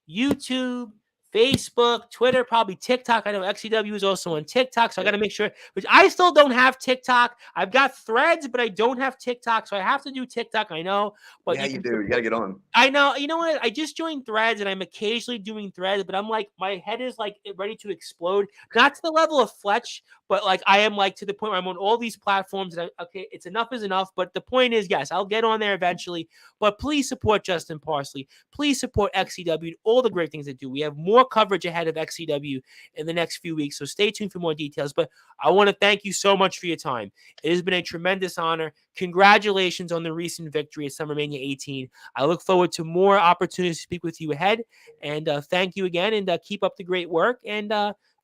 YouTube, Facebook, Twitter, probably TikTok. I know XCW is also on TikTok, so I got to make sure. But I still don't have TikTok. I've got Threads, but I don't have TikTok, so I have to do TikTok. I know, but yeah, you do. You got to get on. I know. You know what? I just joined Threads, and I'm occasionally doing Threads, but I'm like, my head is like ready to explode. Not to the level of Fletch, but like I am like to the point where I'm on all these platforms. And okay, it's enough is enough. But the point is, yes, I'll get on there eventually. But please support Justin Parsley. Please support XCW. All the great things they do. We have more coverage ahead of XCW in the next few weeks, so stay tuned for more details. But I want to thank you so much for your time. It has been a tremendous honor. Congratulations on the recent victory at SummerMania 18. I look forward to more opportunities to speak with you ahead. And thank you again, and keep up the great work. And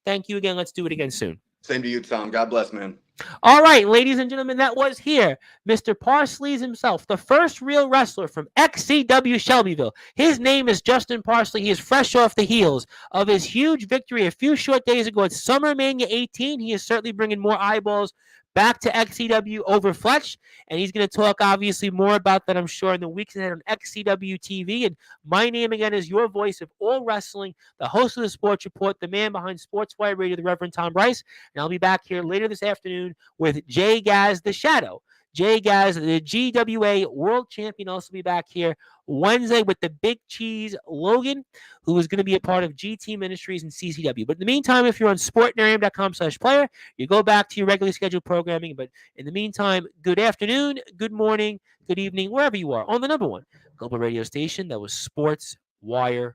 thank you again. Let's do it again soon. Same to you, Tom. God bless, man. All right, ladies and gentlemen, that was here Mr. Parsley's himself, the first real wrestler from XCW Shelbyville. His name is Justin Parsley. He is fresh off the heels of his huge victory a few short days ago at SummerMania 18. He is certainly bringing more eyeballs back to XCW over Fletch, and he's going to talk obviously more about that, I'm sure, in the weeks ahead on XCW TV. And my name again is your voice of all wrestling, the host of the Sports Report, the man behind Sportswire Radio, the Reverend Tom Bryce, and I'll be back here later this afternoon with Jay Gaz, the Shadow, Jay Gaz, the GWA World Champion, also be back here Wednesday with the Big Cheese Logan, who is going to be a part of GT Ministries and CCW. But in the meantime, if you're on sportnarium.com/player, you go back to your regularly scheduled programming. But in the meantime, good afternoon, good morning, good evening, wherever you are, on the number one global radio station that was Sports Wire